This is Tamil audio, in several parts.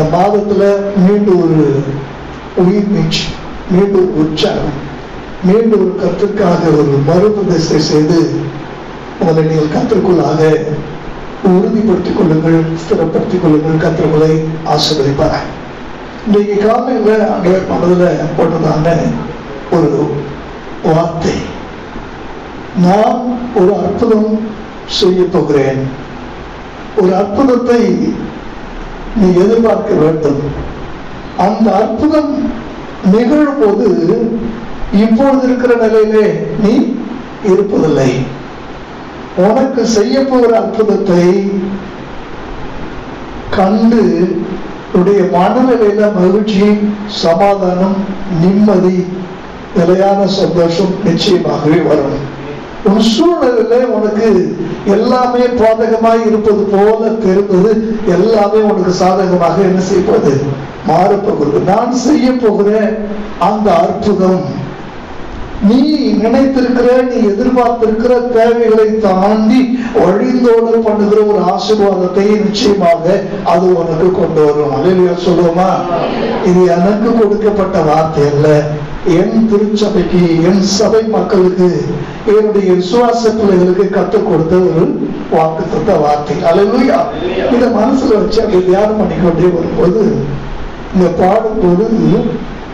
இந்த மாதத்துல மீண்டும் ஒரு உயிர் மீட்சி, மீண்டும் உற்சாகம், மீண்டும் ஒரு கற்றுக்காக ஒரு மறுபதிசை செய்து உங்களை நீங்கள் கற்றுக்குள்ளாக உறுதிப்படுத்திக் கொள்ளுங்கள், ஸ்திரப்படுத்திக் கொள்ளுங்கள். கற்றுக்களை ஆசீர்வதிப்பார். இன்றைக்கு காலையில் ஆண்டவர் மனதில் போட்டதான ஒரு வார்த்தை, நான் ஒரு அற்புதம் செய்ய போகிறேன். ஒரு அற்புதத்தை நீ எதிர்பார்க்க வேண்டும். அந்த அற்புதம் நிகழும் போது இப்பொழுது இருக்கிற நிலையிலே நீ இருப்பதில்லை. உனக்கு செய்ய போகிற அற்புதத்தை கண்டு உடைய மனநிலையில மகிழ்ச்சி, சமாதானம், நிம்மதி, நிலையான சந்தோஷம் நிச்சயமாகவே வரும். உன் சூழ்நிலையில உனக்கு எல்லாமே பாதகமாய் இருப்பது போல தெரிந்தது எல்லாமே உனக்கு சாதகமாக என்ன செய்வது மாறப்போகிறது. நான் செய்ய போகிற அந்த அற்புதம் நீ நினைத்திருக்கிற, நீ எதிர்பார்த்திருக்கிற தேவைகளை தாண்டி வழிந்தோடு பண்ணுகிற ஒரு ஆசீர்வாதத்தை நிச்சயமாக அது உனக்கு கொண்டு வரும். அல்லேலூயா சொல்லுவோமா? இது எனக்கு கொடுக்கப்பட்ட வார்த்தை அல்ல, என் திருச்சபைக்கு, என் சபை மக்களுக்கு, என்னுடைய விசுவாச பிள்ளைகளுக்கு கற்றுக் கொடுத்த ஒரு வாக்குத்தத்த வார்த்தை. அல்லேலூயா. இதை மனசுல வச்சு அப்படி தியானம் பண்ணிக்கொண்டே வரும்போது, இந்த பாடும்போது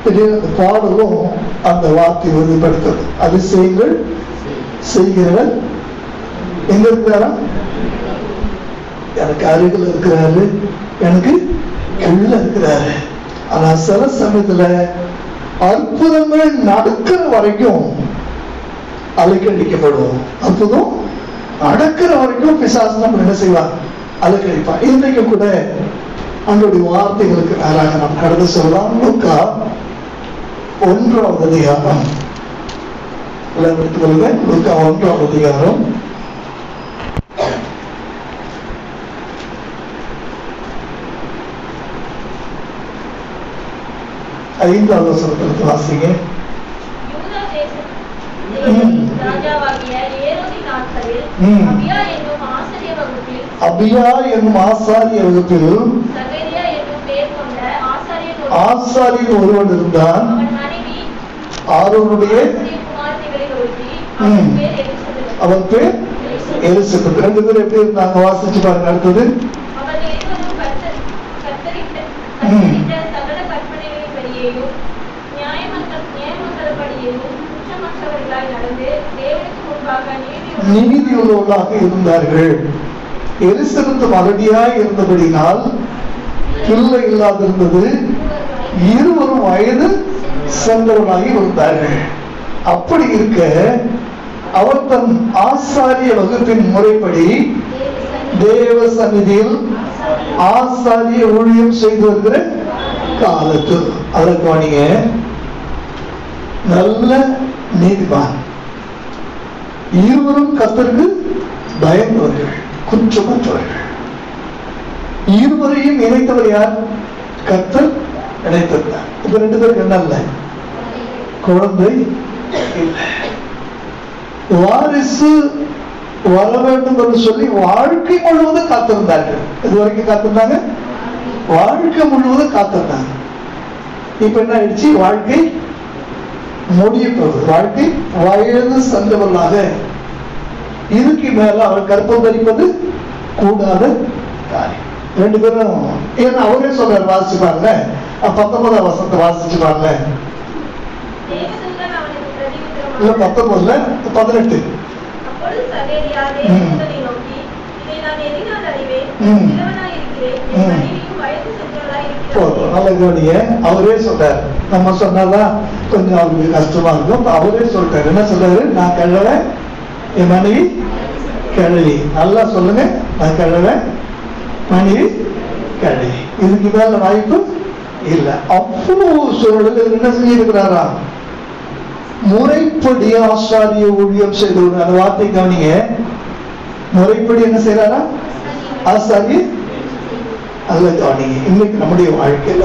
அந்த பாடலும் அந்த வார்த்தை உறுதிப்படுத்தது. அது செய்யுங்கள், செய்கிறவர் எங்க இருக்கிறாரா? எனக்கு அருகில் இருக்கிறாரு, எனக்கு உள்ள இருக்கிறாரு. ஆனா சில சமயத்துல அற்புதங்கள் நடக்கிற வரைக்கும் அலைக்கழிக்கப்படுவோம். அற்புதம் நடக்கிற வரைக்கும் பிசாசு நம்ம என்ன செய்வார்? அலைக்கழிப்பார். இன்றைக்கு கூட அவங்களுடைய வார்த்தைகளுக்கு நேராக நாம் கடந்து சொல்லலாம். லூக்கா 1ஆம் அதிகாரம், லூக்கா 1ஆம் அதிகாரம் 5வது வசனத்திற்கு வாசிங்க. அபியா என்னும் ஆசாரிய வகுப்பில் ஆசாரியன் ஒருவன் இருந்தான். ஆரோனுடைய அவன் பேர் எலிசபெத். 2 பேர் எப்படி இருந்தாங்க வாசிச்சு பாருங்க. அடுத்தது நீதி உள்ளவர்களாக இருந்தார்கள். எலிசபெத் மலடியாய் இருந்தபடினால் பிள்ளை இல்லாதிருந்தது. இருவரும் வயது சென்றவர்களாகி இருந்தார்கள். அப்படி இருக்க அவர் தன் ஆசாரிய வகுப்பின் முறைப்படி தேவ சந்நிதியில் ஆசாரிய ஊழியம் செய்து வருகிற காலத்தில், அதற்கு நீங்க நல்ல நீதிமான், இருவரும் கர்த்தருக்கு பயந்தவர்கள், குற்றமற்றவர்கள். இருவரையும் இணைத்தவர் யார்? கர்த்தர் இணைத்திருந்தார். இப்ப 2 பேருக்கு என்ன இல்லை? குழந்தை இல்லை. வாரிசு வர வேண்டும் என்று சொல்லி வாழ்க்கை முழுவதும் காத்திருந்தார்கள். இது வரைக்கும் காத்திருந்தாங்க, வாழ்க்கை முழுவதும் காத்திருந்தாங்க. இப்ப என்ன ஆயிடுச்சு? வாழ்க்கை முடிய போகுது. வாழ்க்கை வயது சென்றவர்களாக இதுக்கு மேல அவர் கற்பம் தரிப்பது கூடாத காரியம். 2 பேரும் ஏன்னா அவரே சொல்றாரு, வாசிச்சு பாருங்க. 19ஆம் வசனத்தை வாசிச்சு பாருங்க. இல்ல 19 18. நல்ல கவனிய. அவரே சொல்றாரு, நம்ம சொன்னாதான் கொஞ்சம் அவருக்கு கஷ்டமா இருக்கும். அவரே சொல்றாரு, என்ன சொல்றாரு? நான் கிழவன், என் மனைவி கிழவி. நல்லா சொல்லுங்க, நான் கிழவன், மனைவி கிழவி. இதுக்கு மேல வாய்ப்பு இல்லை. அவ்வளவு சூழல் என்ன செஞ்சிருக்கிறாரா? முறைப்படி ஆசாரிய ஊழியம் செய்து. அந்த வார்த்தை கவனிங்க. முறைப்படி என்ன செய்யறாரா? ஆசாரிய. அதுல கவனிங்க. இன்னைக்கு நம்முடைய வாழ்க்கையில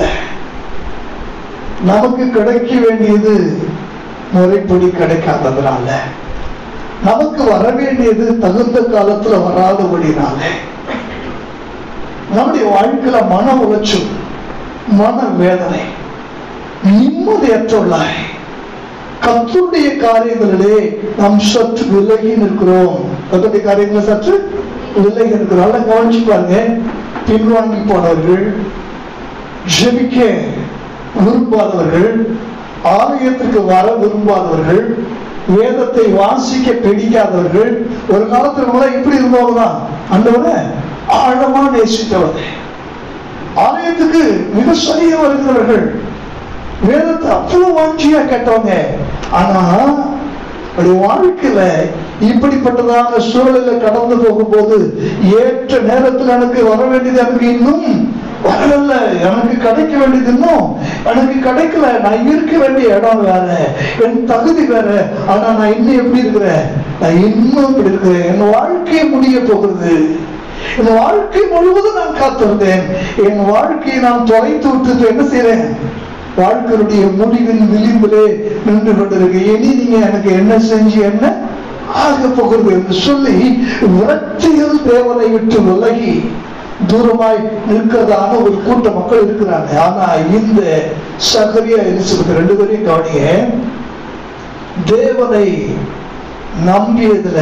நமக்கு கிடைக்க வேண்டியது முறைப்படி கிடைக்காததுனால, நமக்கு வர வேண்டியது தகுந்த காலத்துல வராதபடினால நம்முடைய வாழ்க்கையில மன உளைச்சல், மன வேதனை, நிம்மதியற்றவர்களாய் கர்த்தருடைய காரியங்களிலே நாம் சற்று விலகி நிற்கிறோம். கர்த்தருடைய காரியங்களை சற்று விலகி இருக்கிறோம். கவனிச்சு பாருங்க. பின்வாங்கி போனவர்கள், ஜெபிக்க விரும்பாதவர்கள், ஆலயத்திற்கு வர விரும்பாதவர்கள், வேதத்தை வாசிக்க பிடிக்காதவர்கள், ஒரு காலத்துல இப்படி இருந்தவங்க தான் ஆண்டவரை ஆழமா நேசித்தவர்கள், ஆலயத்துக்கு மிக சரியா வருகிறவர்கள், வேதத்தை அவ்வளவு வாஞ்சியா கேட்டவங்க. ஆனா வாழ்க்கையில இப்படிப்பட்டதான சூழலில கடந்து போகும்போது ஏற்ற நேரத்தில் எனக்கு வர வேண்டியது எனக்கு இன்னும் வரல, எனக்கு கிடைக்க வேண்டியது இன்னும் எனக்கு கிடைக்கல, நான் இருக்க வேண்டிய இடம் வேற, என் தகுதி வேற, ஆனா நான் இன்னும் எப்படி இருக்கிறேன், நான் இன்னும் இப்படி இருக்கிறேன், என் வாழ்க்கையை முடிய போகிறது, என் வாழ்க்கை முழுவதும் நான் காத்திருந்தேன், என் வாழ்க்கையை நான் தொலைத்து விட்டு என்ன செய்யறேன், வாழ்க்கையுடைய முடிவின் விளிம்பிலே நின்று கொண்டிருக்கு, இனி நீங்க எனக்கு என்ன செஞ்சு என்ன ஆக போகிறது என்று சொல்லி விரக்தியில் தேவனை விட்டு விலகி தூரமாய் நிற்கிறதான ஒரு கூட்ட மக்கள் இருக்கிறாங்க. ஆனா இந்த சகரியா எலிசபெத் ரெண்டு பேரையும் கவனிங்க. தேவனை நம்பியதுல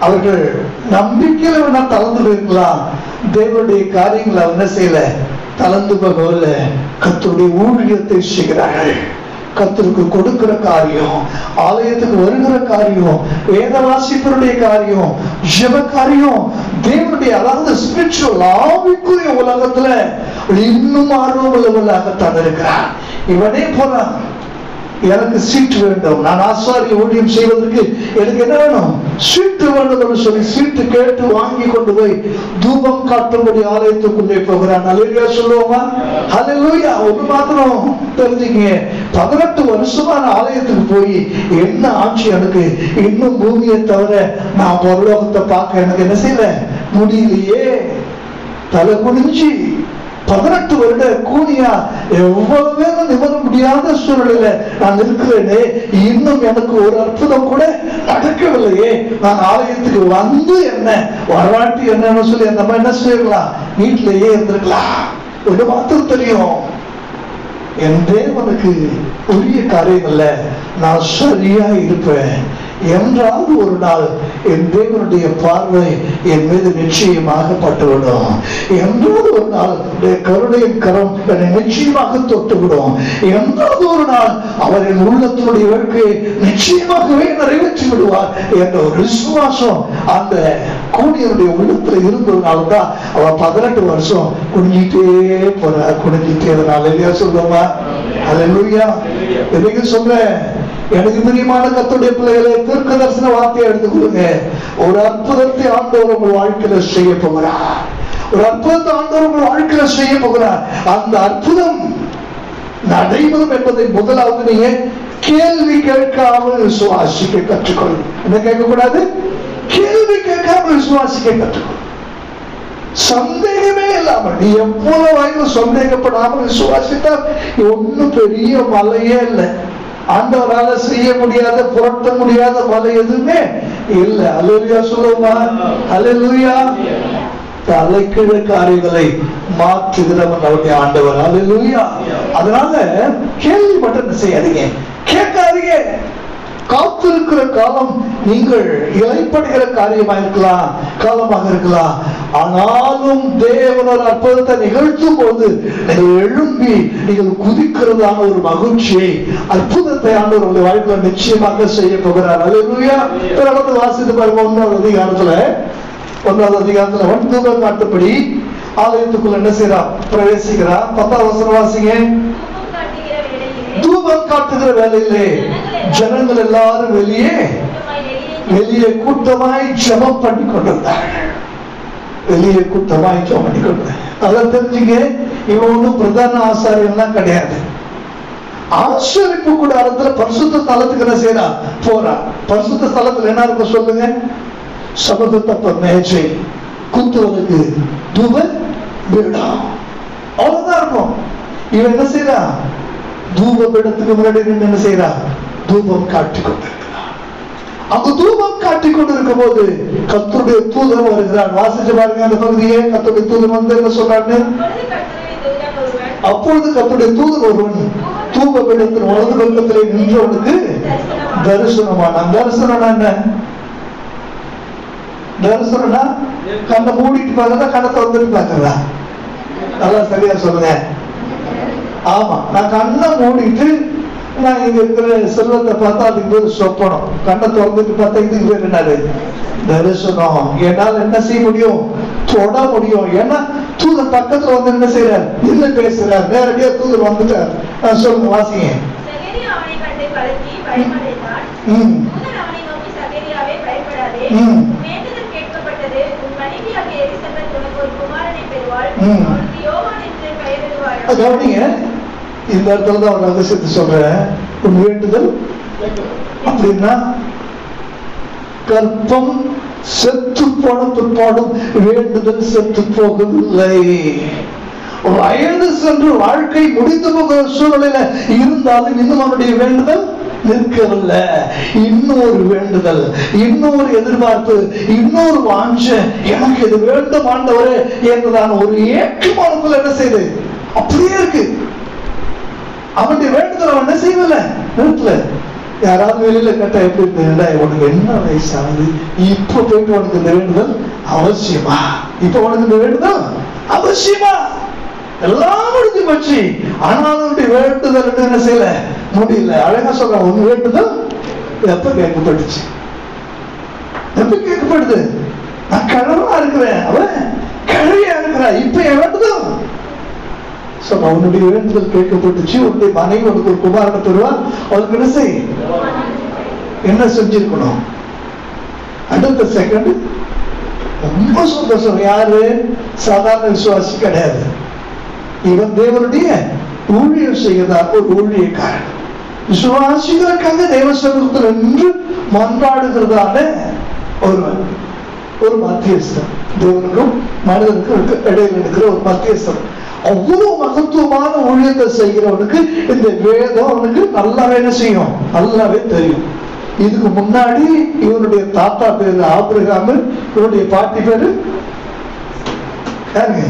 அவர்கள் நம்பிக்கையில வேணா தளர்ந்து போயிருக்கலாம், தேவனுடைய காரியங்களை என்ன செய்யல, தளர்ந்து போகல. கர்த்தருடைய ஊழியத்தை செய்கிறார்கள். கர்த்தருக்கு கொடுக்கிற காரியம், ஆலயத்துக்கு வருகிற காரியம், வேத வாசிப்பருடைய காரியம், ஜெப காரியம், தேவனுடைய அதாவது ஸ்பிரிச்சுவல் ஆவிக்குரிய உலகத்துல இன்னும் ஆர்வம் உள்ளவர்களாகத்தான் இருக்கிறார். இவனே போறான், எனக்கு சீட்டு வேண்டும், நான் ஆசாரிய ஊழியம் செய்வதற்கு எனக்கு என்ன வேணும், சீட்டு வேண்டும் என்று சொல்லி சீட்டு கேட்டு வாங்கி கொண்டு போய் தூபம் காட்டும்படி ஆலயத்துக்குள்ளே போகிறான். அல்லேலூயா சொல்லுவோமா? அல்லேலூயா. ஒன்று மாத்திரம் தெரிஞ்சுங்க, 18 வருஷமான ஆலயத்துக்கு போய் என்ன ஆட்சி, எனக்கு இன்னும் பூமியை தவிர நான் பரலோகத்தை பார்க்க எனக்கு என்ன செய்யல முடியலையே. தலை குனிஞ்சு 18 வருட கூலியா எவ்வளவு நிமிர முடியாத சூழ்நிலையில நான் இருக்கிறேனே, இன்னும் எனக்கு ஒரு அற்புதம் கூட நடக்கவில்லையே, நான் ஆலயத்துக்கு வந்து என்ன வரலாற்று என்னன்னு சொல்லி நம்ம என்ன செய்யலாம், வீட்டிலேயே இருந்திருக்கலாம். ஒரு மாத்திரம் தெரியும், என் தேவனுக்கு உரிய காரியங்கள்ல நான் சரியா இருப்பேன் என்றாவது ஒரு நாள் என் தேவனுடைய பார்வை என் மீது நிச்சயமாக பட்டுவிடும். என்றாவது ஒரு நாள் கருணையின் கரம் என்னை நிச்சயமாக தொட்டுவிடும். என்றாவது ஒரு நாள் அவர் என் உள்ளத்தினுடைய வாழ்க்கையை நிச்சயமாகவே நிறைவேற்றி விடுவார் என்ற ஒரு விசுவாசம் அந்த கூடியனுடைய உள்ளத்துல இருந்ததுனால்தான் அவன் 18 வருஷம் குனிஞ்சிட்டே போறார், குனிஞ்சிட்டே அதனால இல்லையா சொல்லுமா? அல்லேலூயா. எதுக்கு சொல்றேன், எனக்கு பிரியமான கர்த்தருடைய பிள்ளைகளை தீர்க்க தரிசன வார்த்தையை எடுத்துக்கொள்ளுங்க. ஒரு அற்புதத்தை ஆண்டவர் உங்கள் வாழ்க்கையில செய்ய போகிறார். ஒரு அற்புதத்தை ஆண்டவர் உங்கள் வாழ்க்கையில செய்ய போகிறார். அந்த அற்புதம் நடைபெறும் என்பதை முதலாவது நீங்க கேள்வி கேட்காமல் விசுவாசிக்க கற்றுக்கொள்ளும். என்ன கேட்கக்கூடாது? கேள்வி கேட்காமல் விசுவாசிக்க கற்றுக்கொள்ளும். சந்தேகமே இல்லாமல் நீ எவ்வளவு வயது சந்தேகப்படாமல் விசுவாசித்தால் ஒன்னும் பெரிய மலையே இல்லை, ஆண்டவரால செய்ய முடியாத புரட்ட முடியாத மலை எதுவுமே இல்லை. அல்லேலூயா சொல்லுமா? அல்லேலூயா. தலைக்கிழ காரியங்களை மாற்றுகிறவன் அவருடைய ஆண்டவர். அல்லேலூயா. அதனால கேள்வி மட்டும் செய்யாதீங்க, கேட்காதீங்க. காத்திருக்கிற காலம் நீங்கள் இலைப்படுகிற காரியமா இருக்கலாம், காலமாக இருக்கலாம். ஆனாலும் தேவனோட அற்புதத்தை நிகழ்த்தும் போது நீங்கள் எழும்பி நீங்கள் குதிக்கிறதான ஒரு மகிழ்ச்சியை, அற்புதத்தை ஆண்டவர் உங்களுடைய வாழ்க்கையில் நிச்சயமாக செய்ய போகிறார். அல்லேலூயா. பிறகு வாசித்து பாருங்க, 1வது அதிகாரத்துல 1 நாட்டுப்படி ஆலயத்துக்குள்ள என்ன செய்யறா, பிரவேசிக்கிறா. 10வது வசனம் வாசிங்க. தூபம் காட்டுகிற வேலையிலே ஜனங்கள் எல்லாரும் வெளியே கூட்டமாய் ஜெபம் பண்ணி கொண்டிருந்தார்கள். வெளியே கூட்டமாய் ஜெபம் பண்ணி கொண்டிருந்தாங்க. அதை தெரிஞ்சுங்க, இவன் ஒன்றும் பிரதான ஆசாரியெல்லாம் கிடையாது. ஆசரிப்பு கூடாரத்துல பரிசுத்த ஸ்தலத்துக்கு என்ன செய்யறா, போறா. பரிசுத்த ஸ்தலத்துல என்ன இருக்கும் சொல்லுங்க? சபத தப்ப மேஜை, குத்துவதற்கு தூப பீடம், அவ்வளவுதான் இருக்கும். இவன் என்ன செய்யறா, தூப பீடத்துக்கு முன்னாடி நின்று என்ன செய்யறா, தூபம் காட்டிக் கொண்டிருக்கிறார். அங்கு தூபம் காட்டிக் கொண்டிருக்கும் போது கர்த்தருடைய தூதன் வருகிறார். வாசிச்சு பாருங்க அந்த பகுதியை. கர்த்தருடைய தூதன் வந்து என்ன சொல்றாரு, அப்பொழுது கர்த்தருடைய தூதன் ஒருவன் தூபபீடத்தின் வலது பக்கத்திலே நின்றவனுக்கு தரிசனமானான். தரிசனம்னா என்ன? தரிசனம்னா கண்ணை மூடிட்டு பாக்குறதா, கண்ணத்தை வந்துட்டு பாக்குறதா? நல்லா சரியா சொல்லுங்க. ஆமா, நான் கண்ணை மூடிட்டு நான் இங்க இருக்கிற செல்வத்தை பார்த்தா அதுக்கு பேர் சொப்பனம். கண்ணை திறந்துட்டு பார்த்தா இதுக்கு பேர் என்னது? தரிசனம். என்னால் என்ன செய்ய முடியும்? தொட முடியும். ஏன்னா தூதர் பக்கத்துல வந்து என்ன செய்யறார்? என்ன பேசுறார்? நேரடியா தூதர் வந்துட்டார். சொல்லுங்க, வாசிங்க. கவனிங்க, இந்த இடத்துலதான் ஒரு ரகசியத்தை சொல்றேன். உன் வேண்டுதல் அப்படின்னா கற்பம் செத்து போன பிற்பாடும் வேண்டுதல் செத்து போகவில்லை. வயது சென்று வாழ்க்கை முடிந்து போகிற சூழ்நிலையில இருந்தாலும் இன்னும் அவனுடைய வேண்டுதல் நிற்கவில்லை. இன்னொரு வேண்டுதல், இன்னொரு எதிர்பார்ப்பு, இன்னொரு வாஞ்ச, எனக்கு இது வேண்டும் ஆண்டவரே என்றுதான் ஒரு ஏற்றுமானக்குள்ள என்ன செய்யுது? அப்படியே இருக்கு. அவனுடைய வேண்டுதல் அவன் என்ன செய்யல, நிறுத்தல. யாராவது வெளியில கேட்டா எப்படி தெரியல, உனக்கு என்ன வயசாகுது, இப்ப போயிட்டு உனக்கு இந்த வேண்டுதல் அவசியமா? இப்ப உனக்கு இந்த வேண்டுதல் அவசியமா? எல்லாம் முடிஞ்சு போச்சு. ஆனாலும் வேண்டுதல் என்ன செய்யல முடியல. அழகா சொல்ற, உன் வேண்டுதல் எப்ப கேட்கப்பட்டுச்சு? எப்ப கேட்கப்படுது? நான் கழவா இருக்கிறேன், அவன் கழவியா இருக்கிறா. இப்ப என் வேண்டுதல் சொல்ற, உன்னுடைய வேண்டுதல் கேட்கப்பட்டுச்சு. உன்னுடைய மனைவி உனக்கு ஒரு குமாரனை பெறுவா. அவளுக்கு என்ன செய்? என்ன செஞ்சிருக்கணும்? அடுத்த செகண்ட் ரொம்ப சந்தோஷம். யாரு? சாதாரண விசுவாசி கிடையாது. இவன் தேவனுடைய ஊழியம் செய்கிறார், ஒரு ஊழியக்காரன். விசுவாசிகளுக்காக தேவ சமூகத்தில் நின்று மன்றாடுகிறதான ஒருவன், ஒரு மத்தியஸ்தன். தேவனுக்கும் மனிதனுக்கும் இடையில் இருக்கிற ஒரு மத்தியஸ்தன். அவ்வளவு மகத்துவமான ஊழியத்தை செய்கிறவனுக்கு இந்த வேதம் அவனுக்கு நல்லாவே என்ன செய்யும்? நல்லாவே தெரியும். இதுக்கு முன்னாடி இவனுடைய தாத்தா பேரு ஆபிரகாம், இவனுடைய பாட்டி பேரு யாருங்க?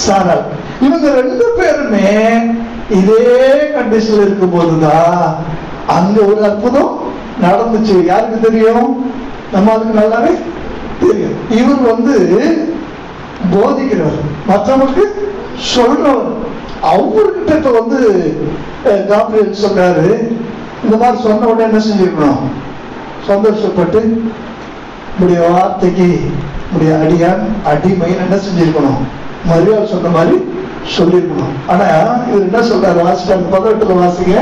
சாராள். இவங்க ரெண்டு பேருமே இதே கண்டிஷன்ல இருக்கும் போதுதான் அங்க ஒரு அற்புதம் நடந்துச்சு. யாருக்கு தெரியும்? நம்மளுக்கு நல்லாவே தெரியும். இவர் போதிக்கிறவர், மற்றவங்களுக்கு சொல்றவர். அவர்கிட்ட இப்ப காபிரியல் சொல்றாரு, இந்த மாதிரி சொன்ன உடனே என்ன செஞ்சிருக்கணும்? சந்தோஷப்பட்டு உடைய வார்த்தைக்கு உடைய அடியான் அடிமைன்னு என்ன செஞ்சிருக்கணும்? மரியாதை சொன்ன மாதிரி சொல்லிருக்கணும். ஆனா இவர் என்ன சொல்றாரு? வாசிப்பாங்க, 18 வாசிங்க.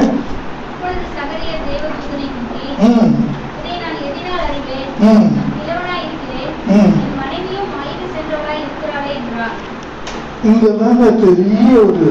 இங்கதாங்க பெரிய ஒரு,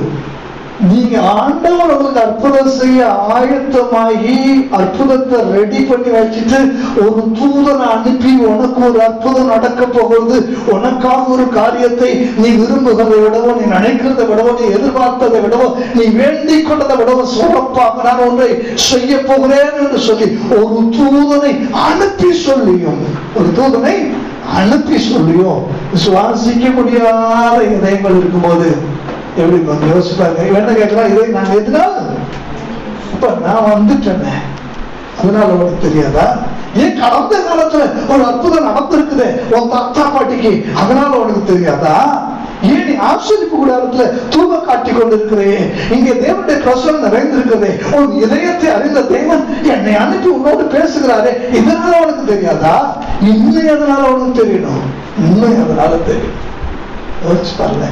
நீங்க ஆண்டவர் உங்களுக்கு அற்புதம் செய்ய ஆயத்தமாகி அற்புதத்தை ரெடி பண்ணி வச்சுட்டு ஒரு தூதனை அனுப்பி உனக்கு ஒரு அற்புதம் நடக்க போகிறது, உனக்காக ஒரு காரியத்தை நீ விரும்புகிறதை விடவோ, நீ நினைக்கிறதை விடவோ, நீ எதிர்பார்த்ததை விடவோ, நீ வேண்டிக் கொண்டதை விடவோ சிறப்பாக நான் ஒன்றை செய்ய போகிறேன் என்று சொல்லி ஒரு தூதனை அனுப்பி சொல்லியும், ஒரு தூதனை அனுப்பி சொல்லியும் விசுவாசிக்க முடியாத இதயங்கள் இருக்கும்போது எப்படி கொஞ்சம் யோசிப்பாங்க. என்ன கேட்கலாம், இதை நான் எதுனால இப்ப நான் வந்துட்டேன், அதனால உனக்கு தெரியாதா? ஏன் கடந்த காலத்துல ஒரு அற்புதம் நடந்திருக்குது உன் தாத்தா பாட்டிக்கு, அதனால உனக்கு தெரியாதா? ஏன் நீ ஆச்சரிப்பு கூடாரத்துல தூப காட்டி கொண்டிருக்கிறே, இங்கே தேவனுடைய பிரசன்னம் நிறைந்திருக்கிறதே, உன் இதயத்தை அறிந்த தேவன் என்னை அனுப்பி உன்னோடு பேசுகிறாரே, இதனால உனக்கு தெரியாதா? இன்னும் எதனால உனக்கு தெரியணும்? இன்னும் எதனால தெரியும்? யோசிச்சு பாருங்க.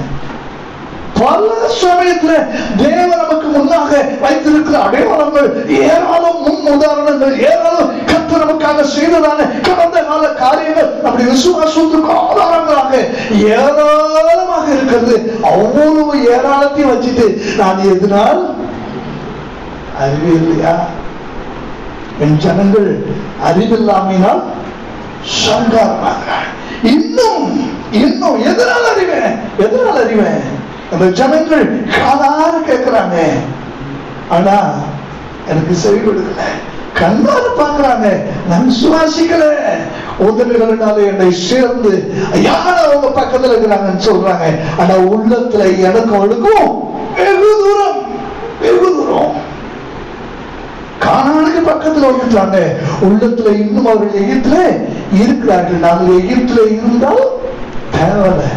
பல சமயத்துல தேவன் நமக்கு முன்னாக வைத்திருக்கிற அடையாளங்கள் ஏராளம், முன் உதாரணங்கள் ஏராளம், கர்த்தர் நமக்காக செய்ததான கடந்த கால காரியங்கள் அப்படி விசுவாசத்துக்கு ஆதாரங்களாக ஏராளமாக இருக்கிறது. அவ்வளவு ஏராளத்தையும் வச்சுட்டு நான் எதனால் அறிவு இல்லையா? என் ஜனங்கள் அறிவில்லாமையினால் சங்காரமாகிறார். இன்னும் இன்னும் எதனால் அறிவேன்? எதனால் அறிவேன்? அந்த ஜனங்கள் காதார கேட்கிறாங்க, ஆனா எனக்கு செவி கொடுக்கல. கண்ணால பாக்குறாங்க, நான் விசுவாசிக்கல. உதவிகளினால என்னை சேர்ந்து யார அவங்க பக்கத்துல இருக்கிறாங்கன்னு சொல்றாங்க, ஆனா உள்ளத்துல எனக்கு அவளுக்கும் வேறு பக்கத்துல வந்துட்டாங்க. உள்ளத்துல இன்னும் அவர்கள் எகிப்துல இருக்கிறார்கள். நாங்கள் எகிப்துல இருந்தால் தேவை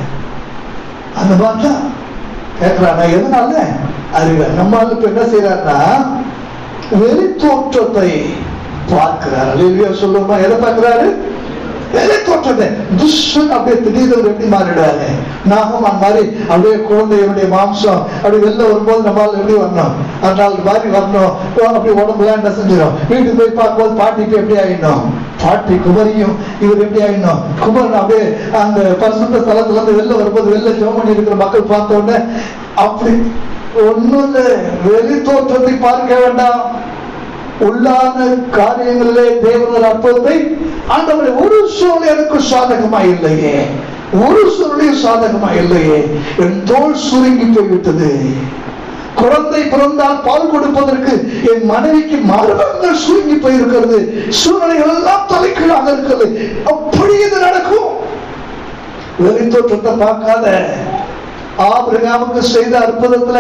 அந்த மாதிரிதான் கேட்கிறாங்க. எதனால அறிவு நம்மளால இப்ப என்ன செய்யறாருன்னா வெளி தோற்றத்தை பார்க்கிறார். அல்லேலூயா சொல்லுமா. எதை பார்க்கிறாரு? வெளி தோற்றத்தை. துஷ்டன் அப்படியே திடீர்னு எப்படி மாறிடுவாரு? நாகமான் மாதிரி அப்படியே குழந்தையுடைய மாம்சம் அப்படி வெளில வரும்போது நம்மளால எப்படி வரணும்? அதனால மாதிரி வரணும். அப்படி உடம்புலாம் என்ன செஞ்சிடும்? வீட்டுக்கு போய் பார்க்கும்போது பாட்டிக்கு எப்படி ஆயிடணும்? பாட்டி குமரியும் இவர் எப்படி ஆயிடணும்? குமரன் அப்படியே அந்த பரிசுத்த ஸ்தலத்துல இருந்து வெளில வரும்போது வெளில ஜெபம் பண்ணி இருக்கிற மக்கள் பார்த்த உடனே அப்படி ஒண்ணும் இல்லை. வெளி தோற்றத்தை பார்க்க வேண்டாம். உள்ளான காரியங்களிலே தேவனுடைய அற்புதத்தை ஆண்டவரே ஒரு சூழ்நிலை எனக்கு சாதகமா இல்லையே, ஒரு சூழ்நிலையும் சாதகமா இல்லையே. என் தோல் சுருங்கி போய்விட்டது. குழந்தை பிறந்தால் பால் கொடுப்பதற்கு என் மனைவிக்கு மார்பகங்கள் சுருங்கி போயிருக்கிறது. சூழ்நிலைகள் எல்லாம் தலைக்கீழாக இருக்கிறது. அப்படி இது நடக்கும். வெளி தோற்றத்தை பார்க்காத. ஆபிரகாமுக்கு செய்த அற்புதத்துல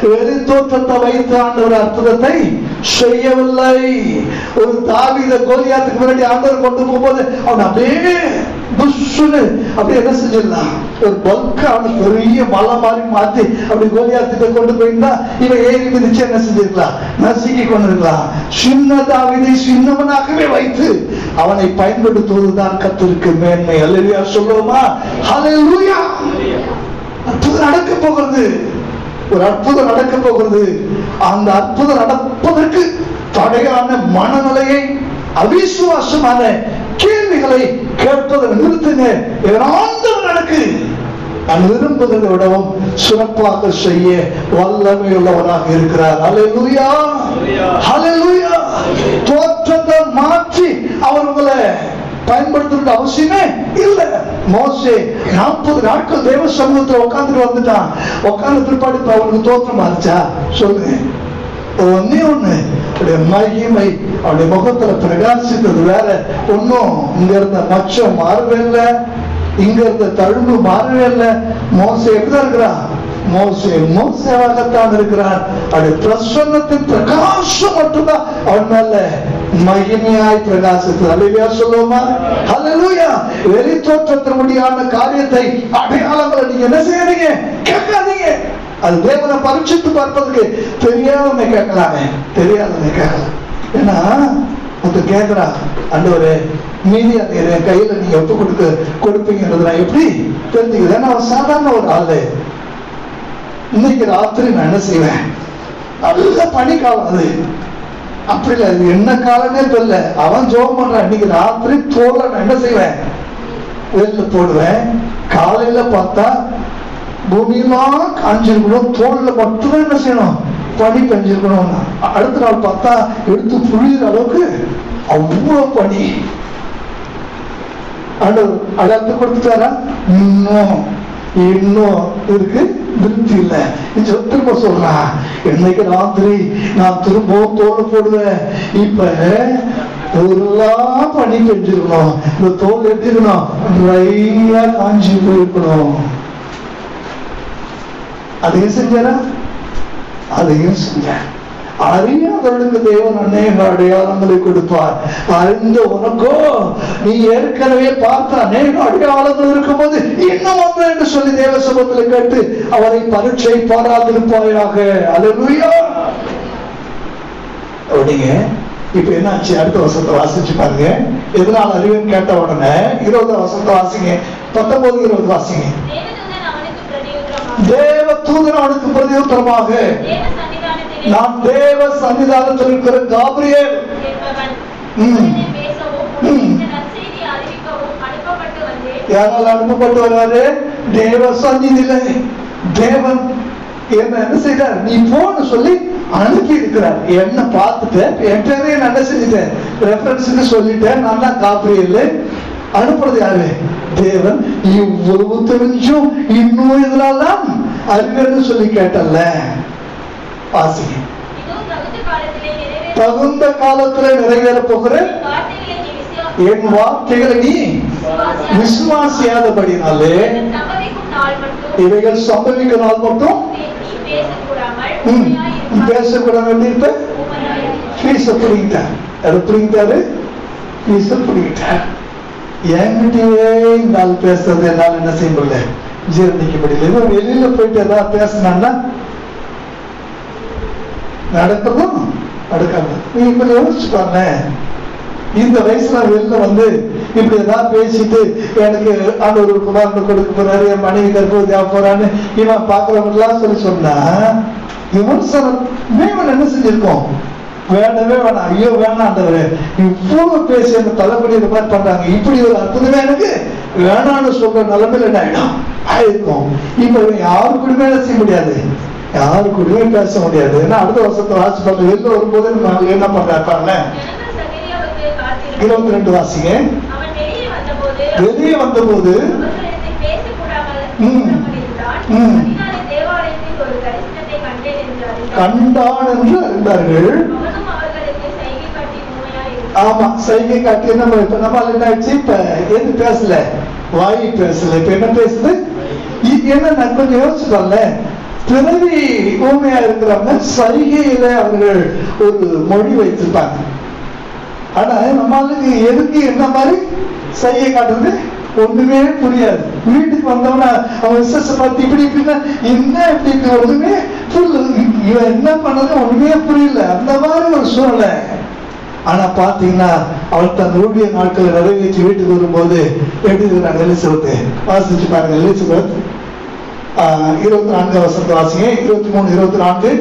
வெளி தோற்றத்தை வைத்து ஆண்டவர் அற்புதத்தை செய்யவில்லை. ஒரு தாவீதை கோலியாத்துக்கு முன்னாடி ஆண்டவர் கொண்டு போகும்போது அவன் அப்படியே புஷ்ஷுன்னு அப்படி என்ன செஞ்சிடலாம்? ஒரு பல்கான பெரிய மலை மாதிரி மாத்தி அப்படி கோலியாத்திட்ட கொண்டு போயிருந்தா இவன் ஏறி மிதிச்சு என்ன செஞ்சிருக்கலாம்? நசுக்கி கொண்டிருக்கலாம். சின்ன தாவீதை சின்னவனாகவே வைத்து அவனை பயன்படுத்துவதுதான் கர்த்தருக்கு மேன்மை. அல்லேலூயா சொல்லுவோமா? ஹல்லேலூயா. அற்புதம் நடக்க போகிறது. ஒரு அற்புதம் நடக்க போகிறது. அந்த அற்புதம் நடப்பதற்கு தடையான மனநிலையை, அவிசுவாசமான கேள்விகளை கேட்பதை நிறுத்துங்க. ஆண்டவர் நடக்கு. நான் விரும்புவதை விடவும் சிறப்பாக செய்ய வல்லமை உள்ளவராக இருக்கிறார். ஹல்லேலூயா, ஹல்லேலூயா. தோற்றத்தை மாற்றி அவர்களை பயன்படுத்த அவசியமே இல்லை. மோசே 40 நாட்கள் தேவ சமூகத்தில் உட்கார்ந்துட்டு வந்துட்டான். உட்கார்ந்து பிற்பாடு அவனுக்கு தோற்றம் ஆச்சா? சொல்லுங்க. ஒன்னே ஒண்ணு, அவருடைய மகிமை அவருடைய முகத்துல பிரகாசித்தது வேற. ஒன்னும் இங்க இருந்த மச்சம் மாறவே இல்லை, இங்க இருந்த தழும்பு மாறவே இல்லை. மோசே எப்படிதான் இருக்கிறான்? மோசே மோசேவாகத்தான் இருக்கிறான். அவருடைய பிரசன்னத்தின் பிரகாசம் மட்டும்தான் அவன் மேல மகிமையாய் பிரகாசித்தது. அல்லேலூயா சொல்லுவோமா? ஹல்லேலூயா. வெளி தோற்றத்தின்படியான காரியத்தை, அடையாளங்களை நீங்க என்ன செய்யறீங்க? கேட்காதீங்க. அது தேவனை பரிசித்து பார்ப்பதற்கு தெரியாதவங்க கேட்கலாமே, தெரியாதவங்க கேட்கலாம். ஏன்னா அது கேட்கிறா, ஆண்டவரே மீதி அந்த கையில நீங்க ஒப்பு கொடுப்பீங்கிறது நான் எப்படி தெரிஞ்சுக்கிறேன்? அவன் சாதாரண ஒரு ஆளு. இன்னைக்கு ராத்திரி நான் என்ன செய்வேன்? நல்ல பனிக்காலம் அது. அப்படி இல்லை, அது என்ன காலமே தெரியல. அவன் ஜோம் பண்றான். இன்னைக்கு ராத்திரி தோலை நான் என்ன செய்வேன்? வெளில போடுவேன். காலையில பார்த்தா பூமியெல்லாம் காஞ்சிருக்கணும், தோல்ல மட்டும் என்ன செய்யணும்? பனி பெஞ்சிருக்கணும். அடுத்த நாள் பார்த்தா எடுத்து புழியிற அளவுக்கு அவ்வளவு பனி. அடர்த்து கொடுத்துட்டாரா? இன்னும் இருக்கு, திருப்தி இல்லை. திரும்ப சொல்றான், இன்னைக்கு ராத்திரி நான் திரும்பவும் தோல் போடுவேன். இப்ப தோல்லாம் பனி பெஞ்சிருக்கணும், இந்த தோல் எடுத்துக்கணும், நிறைய காஞ்சி போயிருக்கணும். அதையும் செஞ்சாரா? அதையும் செஞ்சேன். அறியாதவர்களுக்கு தேவன் அநேக அடையாளங்களை கொடுப்பார். அறிந்த உனக்கோ நீ ஏற்கனவே பார்த்த அநேக அடையாளங்கள் இருக்கும்போது இன்னும் ஒன்று என்று சொல்லி தேவ சமூகத்தில் கேட்டு அவரை பரீட்சை பாராதிருப்பாயாக. அல்லேலூயா. அப்படிங்க. இப்ப என்னாச்சு? அடுத்த வசனத்தை வாசிச்சு பாருங்க. எதனால அறிவுன்னு கேட்ட உடனே 20 வசனத்தை வாசிங்க. 19, 20 வாசிங்க. தேவ தூதன் அவனுக்கு பிரதியுத்தரமாக, நான் தேவ சன்னிதானத்தில் இருக்கிற காபிரியேல் யாரால் அனுப்பப்பட்டு வராரு? தேவ சந்நிதியில தேவன் என்ன செய்யறார்? நீ போன்னு சொல்லி அனுப்பி இருக்கிறார். என்ன பார்த்துட்டு என் பேரே நான் என்ன செஞ்சுட்டேன்? ரெஃபரன்ஸுக்கு சொல்லிட்டேன். நான் தான் காபிரியேல். அனுப்புறது யாரு? தேவன். இவ்வளவு தெரிஞ்சும் இன்னும் இதனால்தான் அறிஞர்னு சொல்லி கேட்டல்ல. வாசிங்க. தகுந்த காலத்துல நிறைவேற போகிற என் வார்த்தைகளை நீ விசுவாசியாதபடினாலே இவைகள் சம்பவிக்கும் நாள் மட்டும் பேசக்கூடாது. பேச பிடிங்கிட்ட அதை பிடிக்கிட்டாரு, பீஸை பிடிக்கிட்டார். என்கிட்டயே இந்த ஆள் பேசுறது என்னால் என்ன செய்ய முடியல, ஜீரணிக்க முடியல. இவன் வெளியில போயிட்டு ஏதாவது பேசினான்னா நடக்கிறதும் நடக்காது. நீங்க கொஞ்சம் யோசிச்சு பாருங்க, இந்த வயசுல வெளில வந்து இப்படி ஏதாவது பேசிட்டு எனக்கு ஆண்டவர் குமாரனை கொடுக்க போறாரு, என் மனைவி கர்ப்பவதியா போறான்னு இவன் பாக்குறவங்க எல்லாம் சொல்லி சொன்னா விமர்சனமே என்ன செஞ்சிருக்கோம், வேண்டவே வேணாம், ஐயோ வேணாம் ஆண்டவரே இவ்வளவு பேசி அந்த தலைப்படி இந்த மாதிரி பண்றாங்க, இப்படி ஒரு அற்புதமே எனக்கு வேணான்னு சொல்ற நிலைமையில என்ன ஆயிடும் ஆயிருக்கும். இப்ப யாரு கூடமே என்ன செய்ய முடியாது, யாரு கூடவே பேச முடியாது. ஏன்னா அடுத்த வருஷத்தை வாசி பண்ண வெளில வரும்போது நம்ம என்ன பண்றாங்க, 22 வாசிங்க. வெளியே வந்தபோது கண்டான் என்று அறிந்தார்கள். ஆமா, சைகை காட்டி நம்ம இப்ப நம்ம என்ன ஆயிடுச்சு, இப்ப எது பேசல, வாய் பேசல, இப்ப என்ன பேசுது, என்ன நான் கொஞ்சம் யோசிச்சுக்கல. பிறவி ஊமையா இருக்கிறவங்க சைகையில அவர்கள் ஒரு மொழி வைத்திருப்பாங்க. ஆனா நம்மளுக்கு எதுக்கு என்ன மாதிரி சைகை காட்டுறது ஒண்ணுமே புரியாது. வீட்டுக்கு வந்தவனா அவன் விசேஷ பார்த்து இப்படி இப்படின்னா என்ன இப்படி ஒண்ணுமே இவன் என்ன பண்ணது ஒண்ணுமே புரியல, அந்த மாதிரி ஒரு சூழ்நிலை. ஆனா பாத்தீங்கன்னா அவள் தன் ஊழிய நாட்களை நிறைவேற்றி வீட்டுக்கு வரும்போது எப்படி இருக்கிறாங்க எலிசபெத், வாசிச்சு பாருங்க. எலிசபெத் 24 வசனத்தை வாசிங்க. 23, 24.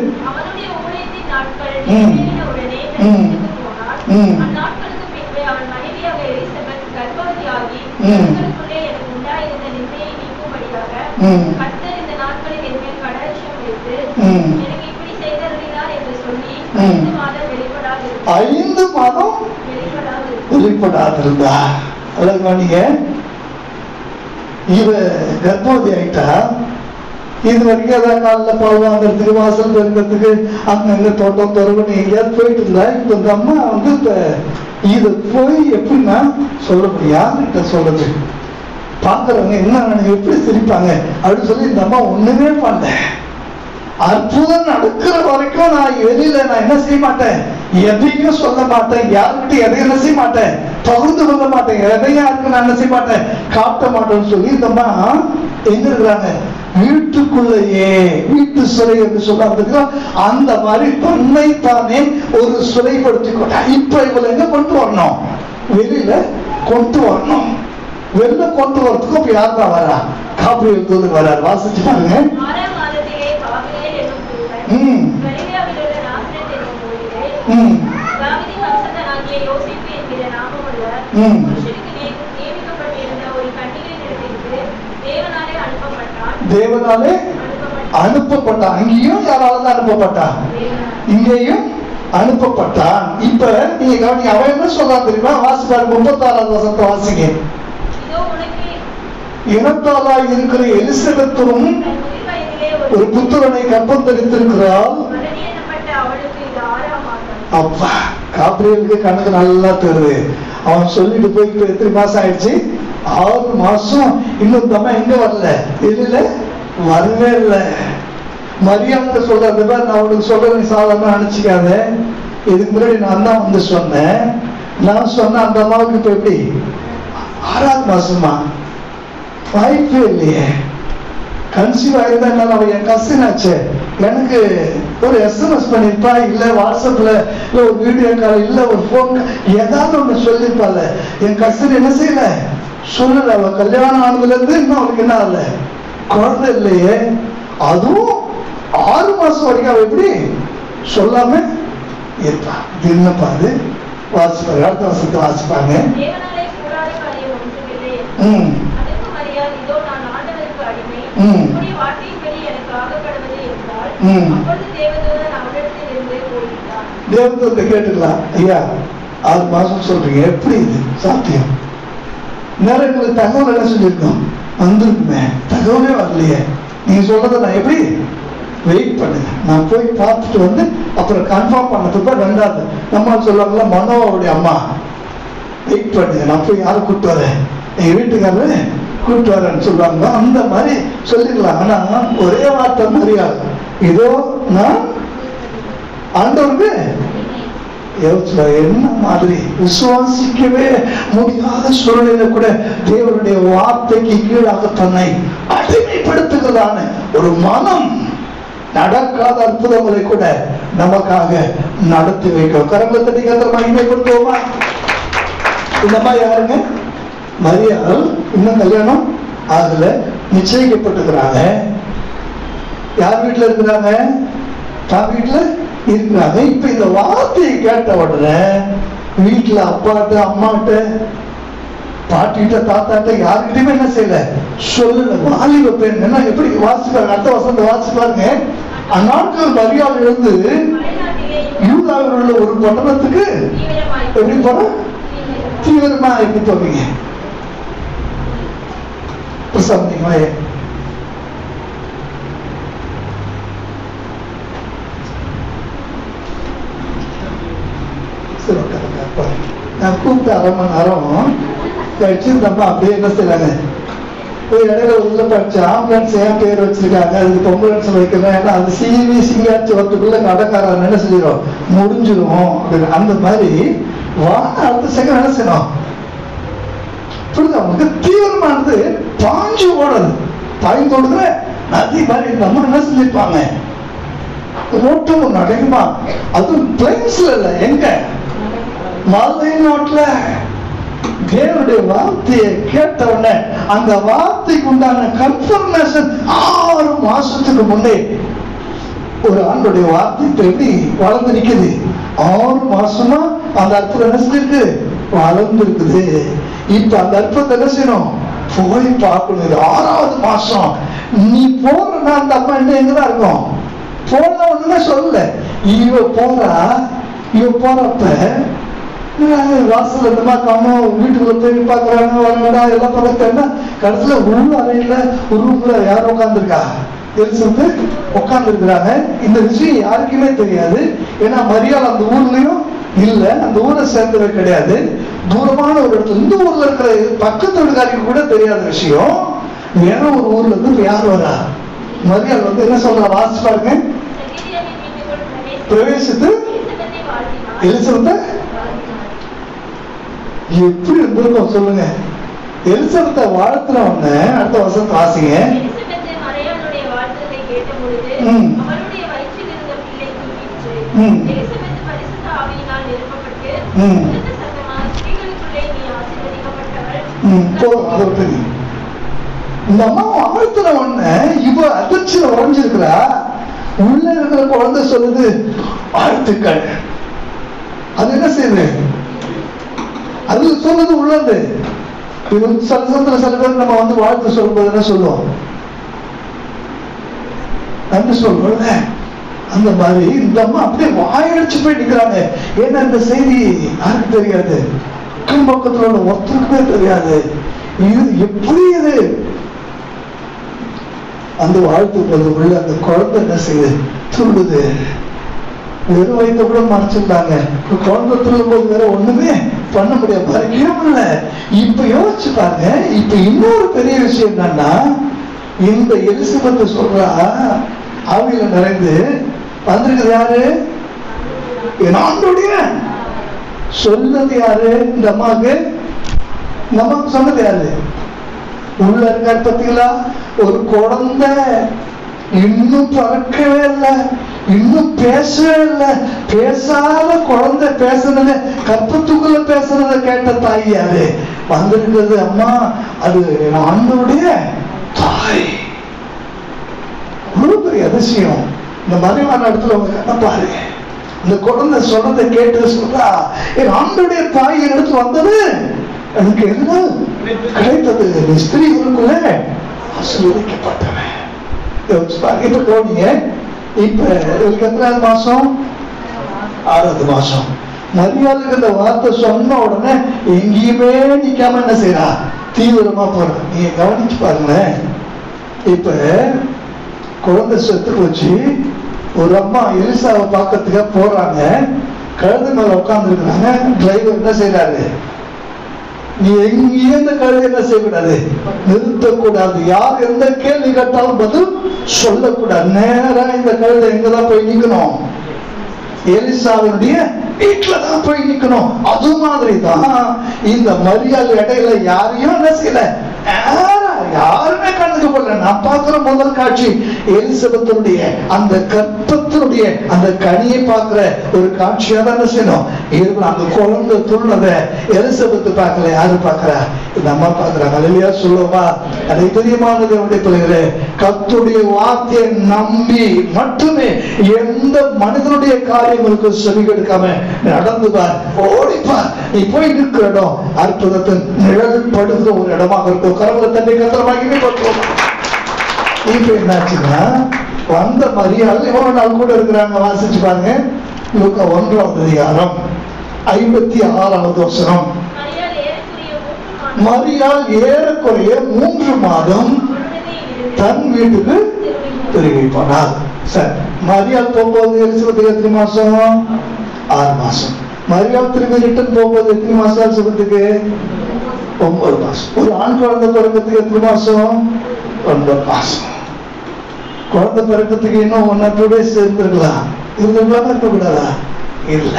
ஐந்து மாதம் வெளிப்படாதிருந்தா. நீங்க இவ கர்ப்பவதி ஆயிட்டா, இது வரைக்கும் ஏதாவது காலில் பால் வாங்குறதுக்கு, வாசல் பெருக்கிறதுக்கு, அங்கங்க தோட்டம் துறவுன்னு எங்கேயாவது போயிட்டு இருந்தா, இப்ப இந்த அம்மா வந்து இப்ப இத போய் எப்படின்னா சொல்ல முடியும், யாருக்கிட்ட சொல்றது, பாக்குறவங்க என்ன எப்படி சிரிப்பாங்க அப்படின்னு சொல்லி இந்த அம்மா ஒண்ணுமே பண்ணல. அற்புதம் நடக்கிற வரைக்கும் நான் வெளியில நான் என்ன செய்ய மாட்டேன், எதையும் சொல்ல மாட்டேன், யாருக்கிட்ட எதையும் என்ன செய்ய மாட்டேன், பகிர்ந்து கொள்ள மாட்டேன், எதையும் யாருக்கு நான் என்ன செய்ய மாட்டேன், காட்ட மாட்டேன்னு சொல்லி இந்த அம்மா எங்க இருக்கிறாங்க, வீட்டுக்குள்ளேயே, வீட்டு சிறை என்று சொல்றாங்க. அந்த மாதிரி தன்னை தானே ஒரு சிறைப்படுத்திக் கொண்டா. இப்ப இவளை எங்க கொண்டு வரணும், வெளியில கொண்டு வரணும். வெளில கொண்டு வரதுக்கு இப்ப யார் தான் வரா, காபிரியல் தூதன் வரார். வாசிச்சு பாருங்க. தேவனாலே அனுப்பப்பட்டான். அங்கேயும் யாரால அனுப்பப்பட்டான், இங்கேயும் அனுப்பப்பட்டான். இப்ப நீங்க கவனி, அவன் என்ன சொல்றான் தெரியுமா, வாசிப்பாரு 36வது வசனத்தை வாசிங்க. இனத்தாலா இருக்கிற எலிசபெத்தும் ஒரு புத்திரனை கர்ப்பம் தரித்திருக்கிறாள். அப்பா, காபிரியலுக்கு கணக்கு நல்லா தெரியுது. அவன் சொல்லிட்டு போய் இப்ப எத்தனை மாசம் ஆயிடுச்சு, 6 மாசம். இன்னும் தம்மா எங்க வரல, இல்ல வரவே இல்லை. மரியாதை சொல்றது, நான் உனக்கு சொல்றேன் சாதாரண நினைச்சுக்காத, இதுக்கு முன்னாடி நான் தான் வந்து சொன்னேன். நான் சொன்ன அந்த அம்மாவுக்கு இப்ப எப்படி 6வது மாசமா, வாய்ப்பே இல்லையே. கன்சீவ் ஆயிருந்தா அவன் என் கசின் ஆச்சு, எனக்கு ஒரு SMS பண்ணிருப்பா, இல்ல வாட்ஸ்அப்ல இல்ல ஒரு வீடியோ கால், இல்ல ஒரு போன், ஏதாவது ஒண்ணு சொல்லிருப்பாள். என் கசின் என்ன செய்யல, சொல்லல. அவ கல்யாணம் ஆனதுல இருந்து இன்னும் அவளுக்கு என்ன ஆகல, குழந்தை இல்லையே. அதுவும் 6 மாசம் வரைக்கும் அவ எப்படி சொல்லாம இருப்பா. இது என்னப்பா, அது வாசிப்பாங்க, அடுத்த வருஷத்தை வாசிப்பாங்க. தேவதூதனை கேட்டுக்கலாம், ஐயா 6 மாசம் சொல்றீங்க, எப்படி இது சாத்தியம்? நேரம் எங்களுக்கு தகவல் என்ன சொல்லியிருக்கோம், வந்துருக்குமே, தகவலே வரலையே. நீங்க சொல்றத நான் எப்படி வெயிட் பண்ணுங்க, நான் போய் பார்த்துட்டு வந்து அப்புறம் கன்ஃபார்ம் பண்ணதுக்கு 2வது நம்ம சொல்லுவாங்கல்ல, மனோவுடைய அம்மா, வெயிட் பண்ணுங்க, நான் போய் யாரை கூப்பிட்டு வரேன், எங்க வீட்டுக்காரரு கூப்பிட்டு வரேன்னு சொல்லுவாங்க. அந்த மாதிரி சொல்லிடலாம். ஆனா ஒரே வார்த்தை மரியாதை, இதோ நான் ஆண்டவருக்கு என்ன மாதிரி விசுவாசிக்கவே முடியாத சூழ்நிலை கூட தேவனுடைய வார்த்தைக்கு கீழாக தன்னை அடிமைப்படுத்துகிறதான ஒரு மனம், நடக்காத அற்புதங்களை கூட நமக்காக நடத்தி வைக்கும். கரங்களை தட்டி கர்த்தரை மகிமைப்படுத்துவோமா? இந்த மாதிரி யாருங்க? மரியாள் இன்னும் கல்யாணம் ஆகல, நிச்சயிக்கப்பட்டிருக்கிறாங்க. யார் வீட்டுல இருக்கிறாங்க? தான் வீட்டுல இருக்கிறாங்க. இப்ப இந்த வார்த்தையை கேட்ட உடனே வீட்டுல அப்பாட்ட, அம்மாட்ட, பாட்டிட்ட, தாத்தாட்ட யாருக்கிட்டையுமே என்ன செய்யல, சொல்லல. வாலிப பெண் என்ன எப்படி வாசிப்பாங்க? அடுத்த வசந்த வாசி பாருங்க. அந்நாட்கள் மரியாள் எழுந்து யூதாவில் உள்ள ஒரு பட்டணத்துக்கு எப்படி போற? தீவிரமா எப்படி போவீங்க? பிரசவீங்களா? நான் கூப்பிட்டு 1/2 மணி நேரம் கழிச்சு நம்ம அப்படியே என்ன செய்யறாங்க, ஒரு இடையில உள்ள படிச்ச ஆம்புலன்ஸ் ஏன் பேர் வச்சிருக்காங்க, அதுக்கு பொம்புலன்ஸ் வைக்கணும், ஏன்னா அது சிவி சிங்காச்சு வரத்துக்குள்ள கடற்காரன் என்ன செஞ்சிடும், முடிஞ்சிடும் அப்படின்னு. அந்த மாதிரி அடுத்த செகண்ட் என்ன செய்யணும், அவங்களுக்கு தீவிரமானது பாஞ்சு ஓடுது. பாய்ந்து ஓடுற நதி மாதிரி நம்ம என்ன செஞ்சிருப்பாங்க, ஓட்டம் நடையுமா. அதுவும் பிளைன்ஸ்ல இல்ல, எங்க மலை நாட்டுல. தேவனுடைய வார்த்தையை கேட்ட உடனே அந்த வார்த்தைக்கு உண்டான கன்ஃபர்மேஷன் 6 மாசத்துக்கு முன்னே ஒரு ஆண்டுடைய வார்த்தை எப்படி வளர்ந்து நிக்குது. 6 மாசமா அந்த அற்புதம் என்ன செஞ்சிருக்கு, வளர்ந்து இருக்குது. இப்ப அந்த அற்புதத்தை என்ன செய்யணும், போய் பார்க்கணும். இது 6வது மாசம். நீ போறன்னா அந்த அம்மா என்ன எங்கதான் இருக்கும், போன ஒண்ணுமே சொல்லல. இவ போறப்ப வாசல் இந்த மாதிரி காணும், வீட்டுக்குள்ள போய் பாக்குறாங்க, வரங்கடா எல்லாம் பக்கத்துல. கடைசியில உள்ள அறையில ஒரு ரூம்ல யாரும் உட்கார்ந்துருக்கா, எலிசபெத்து உட்கார்ந்து இருக்கிறாங்க. இந்த விஷயம் யாருக்குமே தெரியாது. ஏன்னா மரியாள் அந்த ஊர்லயும் இல்ல, அந்த ஊரை சேர்ந்தவர் கிடையாது. தூரமான ஒரு இடத்துல, இந்த ஊர்ல இருக்கிற பக்கத்து வீட்டுக்காரிக்கு கூட தெரியாத விஷயம். வேற ஒரு ஊர்ல இருந்து யார் வரா, மரியாள் வந்து என்ன சொல்ற, வாசிச்சு பாருங்க. பிரவேசித்து எலிசபெத்தை எப்படி இருந்திருக்கும் சொல்லுங்க. எலிசபெத்தை வாழ்த்துன உடனே அடுத்த வசனத்தை வாசிங்க. இந்த அம்மா வாழ்த்துன உடனே இவ அதிர்ச்சியில உறைஞ்சிருக்கிறா. உள்ள இருக்கிற குழந்தை சொல்லுது வாழ்த்துக்கள். அது என்ன செய்யுது, அது சொல்றது உள்ளது. சில பேர் நம்ம வந்து வாழ்த்து சொல்லும்போது என்ன சொல்லுவோம், நன்றி சொல்றோம்ல. அந்த மாதிரி இந்த அம்மா அப்படியே வாயடிச்சு போய் நிக்கிறாங்க. ஏன்னா இந்த செய்தி யாருக்கு தெரியாது, அக்கம் பக்கத்துல உள்ள ஒருத்தருக்குமே தெரியாது. இது எப்படி இது அந்த வாழ்த்து போது உள்ள அந்த குழந்தை என்ன செய்யுது, துள்ளுது. வெறும் வயிற்ற கூட மறைச்சிருந்தாங்க. குழந்தை துள்ளும் போது வேற ஒண்ணுமே பண்ண முடியாது, பறிக்கவே. இப்ப யோசிச்சு பாருங்க. இப்ப இன்னொரு பெரிய விஷயம் என்னன்னா, இந்த எலிசபெத்து சொல்றா ஆவியில நிறைந்து வந்திருக்குது யாரு, என் ஆண்டுடைய சொன்னது யாரு, இந்த அம்மாவுக்கு. இந்த அம்மாவுக்கு சொன்னது யாரு, உள்ள இருக்காரு பத்தீங்களா, ஒரு குழந்தை இன்னும் பிறக்கவே இல்லை, இன்னும் பேசவே இல்லை. பேசாத குழந்தை பேசுனது, கற்பத்துக்குள்ள பேசுறத கேட்ட தாய் யாரு, வந்திருக்கிறது அம்மா, அது ஆண்டவருடைய தாய். அவ்வளவு பெரிய அதிசயம். இந்த மறைவான இடத்துல அவங்க பாருங்க, இந்த குழந்தை சொல்றதை கேட்டு சொல்றா, என் ஆண்டவருடைய தாய் இடத்துல வந்தது எனக்கு என்ன கிடைத்தது, ஸ்திரீகளுக்குள்ள ஆசீர்வதிக்கப்பட்டவன். இப்ப கவனிங்க. இப்ப இவருக்கு எத்தனாவது மாசம், 6வது மாசம். மரியாளுக்கு இந்த வார்த்தை சொன்ன உடனே எங்கேயுமே நிக்காம என்ன செய்யறா, தீவிரமா போற. நீங்க கவனிச்சு பாருங்க. இப்ப குழந்தை செத்து போச்சு. ஒரு அம்மா எலிசாவை பார்க்கறதுக்காக போறாங்க. கழுது மேல உட்கார்ந்து இருக்கிறாங்க. டிரைவர் என்ன செய்யறாரு, நீ எங்கேயும் இந்த கழுதை என்ன செய்யக்கூடாது, நிறுத்தக்கூடாது. யார் எந்த கேள்வி கேட்டாலும் பதில் சொல்லக்கூடாது. நேரா இந்த கழுதை எங்கதான் போய் நிக்கணும், எலிசாவுடைய வீட்டுலதான் போய் நிக்கணும். அது மாதிரிதான் இந்த மரியாள் இடையில யாரையும் என்ன செய்யல, யாருமே கண்ணுக்கு போடல. நான் பார்க்கிற முதல் காட்சி எலிசபெத்தினுடைய அந்த கற்பத்தினுடைய அந்த கனியை பார்க்கிற ஒரு காட்சியா தான் என்ன செய்யணும் இருக்கலாம். அந்த குழந்தை துள்ளத எலிசபெத் பார்க்கல, யாரு பார்க்கிறா, இந்த அம்மா பார்க்கிறாங்க. அல்லேலூயா சொல்லுவா. அதை பிரியமானது என்னுடைய பிள்ளைகளே, கர்த்தருடைய வார்த்தையை நம்பி மட்டுமே எந்த மனிதனுடைய காரியங்களுக்கு செவி கொடுக்காம நடந்து பார், ஓடிப்பார். நீ போய் நிற்கிற இடம் அற்புதத்தின் நிழல் படுகிற ஒரு இடமாக இருக்கும். கரங்களை தண்ணி கத்திரமாகவே பார்க்கிறோம். இப்ப என்னாச்சுன்னா வந்த மரியாள் எவ்வளவு நாள் கூட இருக்கிறாங்க, வாசிச்சு பாருங்க. லூக்கா 1ஆவது அதிகாரம் 56வது வசனம். மரியாள் ஏறக்குறைய 3 மாதம் தன் வீட்டுக்கு திரும்பி போனார். சரி, மரியாள் போகும்போது எலிசபெத்துக்கு எத்தனை மாசம்? 6 மாசம். மரியாள் திரும்பி ரிட்டர்ன் போகும்போது எத்தனை மாசம் எலிசபெத்துக்கு? 9 மாசம். ஒரு ஆண் குழந்தை பிறக்கிறதுக்கு எத்தனை மாசம்? 9 மாசம். குழந்தை பிறக்கிறதுக்கு இன்னும் 1 or 2 days இருந்திருக்கலாம். இருக்கக்கூடாதா? இல்ல.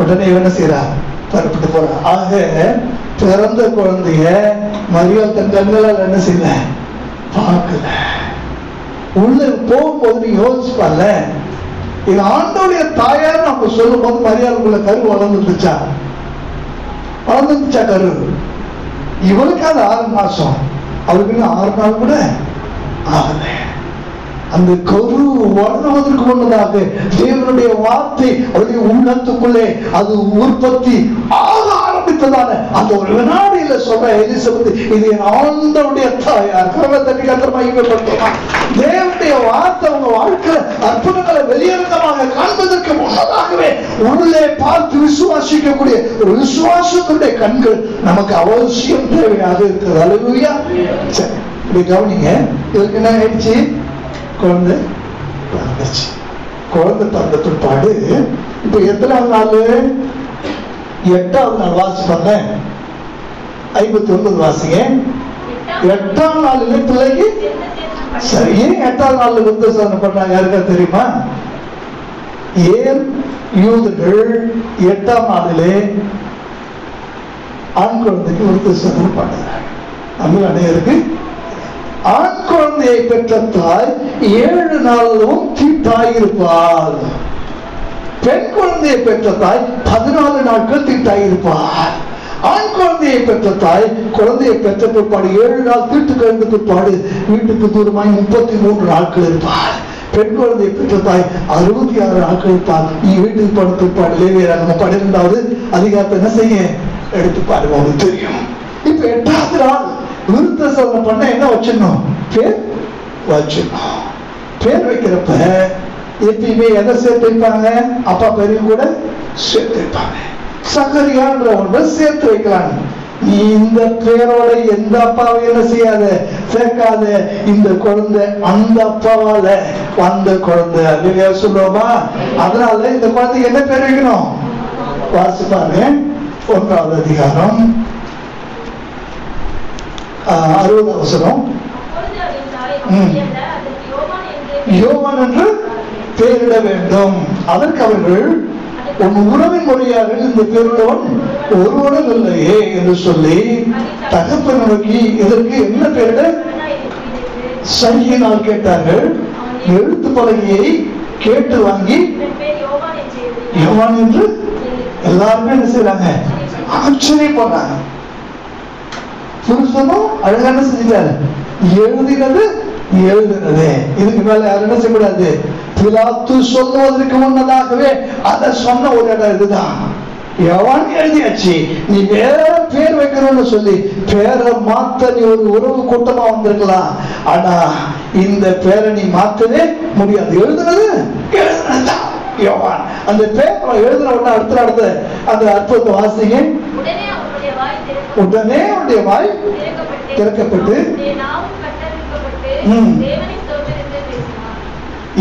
உடனே என்ன செய்யறா? புறப்பட்டு போறா. ஆக பிறந்த குழந்தைய மரியாள் தன் கண்களால் என்ன செய்யல, பார்க்கல. உள்ள போகும்போது நீ யோசிப்பால, இது ஆண்டோடைய தாயார் நம்ம சொல்லும் போது மரியாளுக்குள்ள கரு வளர்ந்துருச்சா? வளர்ந்துருச்சா கரு? இவளுக்கு அது 6 மாசம், அவருக்கு 6 நாள் கூட ஆகல. அந்த கரு வளர்வதற்கு முன்னதாக தேவனுடைய வார்த்தை அவருடைய உள்ளத்துக்குள்ளே அது உற்பத்தி ஆக ஆரம்பித்ததான அந்த ஒரு வினாடியில சொல்ற எலிசபெத், இது என் ஆண்டவருடைய தாயார். தண்ணி கத்திரமாக தேவனுடைய வார்த்தை உங்க வாழ்க்கையில அற்புதங்களை வெளியரங்கமாக காண்பதற்கு முன்னதாகவே உள்ளே பார்த்து விசுவாசிக்கக்கூடிய ஒரு விசுவாசத்துடைய கண்கள் நமக்கு அவசியம் தேவையாக இருக்கிறது. அல்லேலூயா. சரி, இப்படி கவனிங்க. இதுக்கு என்ன ஆயிடுச்சு? குழந்தை பிறந்துச்சு. குழந்தை பிறந்த பிற்பாடு இப்ப எத்தனாவது நாள்? 8வது நாள். வாசிப்பாங்க 59 வாசிங்க. 8ஆம் நாளிலே பிள்ளைக்கு சரி. ஏன் 8ஆவது நாள்ல விருத்த சேதனம் பண்றாங்க யாருக்கா தெரியுமா? ஏன் யூதர்கள் 8ஆம் நாளிலே ஆண் குழந்தைக்கு விருத்த சேதனம் பண்றாங்க? நம்ம அனைவருக்கு ஆண் குழந்தையை பெற்ற தாய் 7 நாளும் தீட்டாயிருப்பார். பெண் குழந்தையை பெற்ற தாய் 14 நாட்கள் தீட்டாயிருப்பார். ஆண் குழந்தையை பெற்ற தாய் குழந்தையை பெற்ற பிற்பாடு 7 நாள் தீட்டு கழிந்த பிற்பாடு வீட்டுக்கு தூரமாய் 33 நாட்கள் இருப்பார். பெண் குழந்தையை பெற்ற தாய் 66 நாட்கள் இருப்பார். நீ வீட்டுக்கு போன பிற்பாடு லேவியராகமம் 12வது அதிகாரத்தை என்ன செய்ய எடுத்து பாருங்க, உங்களுக்கு தெரியும். இப்ப 8வது நாள் விருத்த சேதனம் பண்ண என்ன வச்சிடணும்? பேர் வச்சிடணும். பேர் வைக்கிறப்ப எப்பயுமே எதை சேர்த்து வைப்பாங்க? அப்பா பேரையும் கூட சேர்த்து வைப்பாங்க. சகரியான்ற ஒன்றை சேர்த்து வைக்கலாம். நீ இந்த பேரோட எந்த அப்பாவை என்ன செய்யாத, சேர்க்காத. இந்த குழந்தை அந்த அப்பாவால வந்த குழந்தை இல்லையா சொல்லுவோமா? அதனால இந்த குழந்தைக்கு என்ன பேர் வைக்கணும்? வாசிப்பாங்க 1ஆவது அதிகாரம் 60வது வசனம். யோவான் என்று பெயரிட வேண்டும். அதற்கு அவர்கள், உன் உறவின் முறையாக இந்த பேருள்ளவன் ஒருவனும் இல்லையே என்று சொல்லி தகப்பன் நோக்கி இதற்கு என்ன பெயரிட சங்கினால் கேட்டார்கள். எழுத்து பலகையை கேட்டு வாங்கி யோவான் என்று எல்லாருமே என்ன செய்யறாங்க? ஆச்சரியப்படுறாங்க. புருஷனும் அழகான செஞ்சாரு. எழுதினது எழுதினது. இதுக்கு மேல யாரும் என்ன செய்யக்கூடாது? பிலாத்து சொல்லுவதற்கு முன்னதாகவே அதை சொன்ன ஒரு இடம் இதுதான். யோவான் எழுதியாச்சு, நீ வேற பேர் வைக்கணும்னு சொல்லி பேரை மாத்த நீ ஒரு உறவு கூட்டமா வந்திருக்கலாம். ஆனா இந்த பேரை நீ மாத்தவே முடியாது. எழுதுனது எழுதுனதுதான் யோவான். அந்த பேர் எழுதுன உடனே அடுத்த அந்த அற்புதத்தை வாசிங்க. உடனே அவருடைய வாய் திறக்கப்பட்டு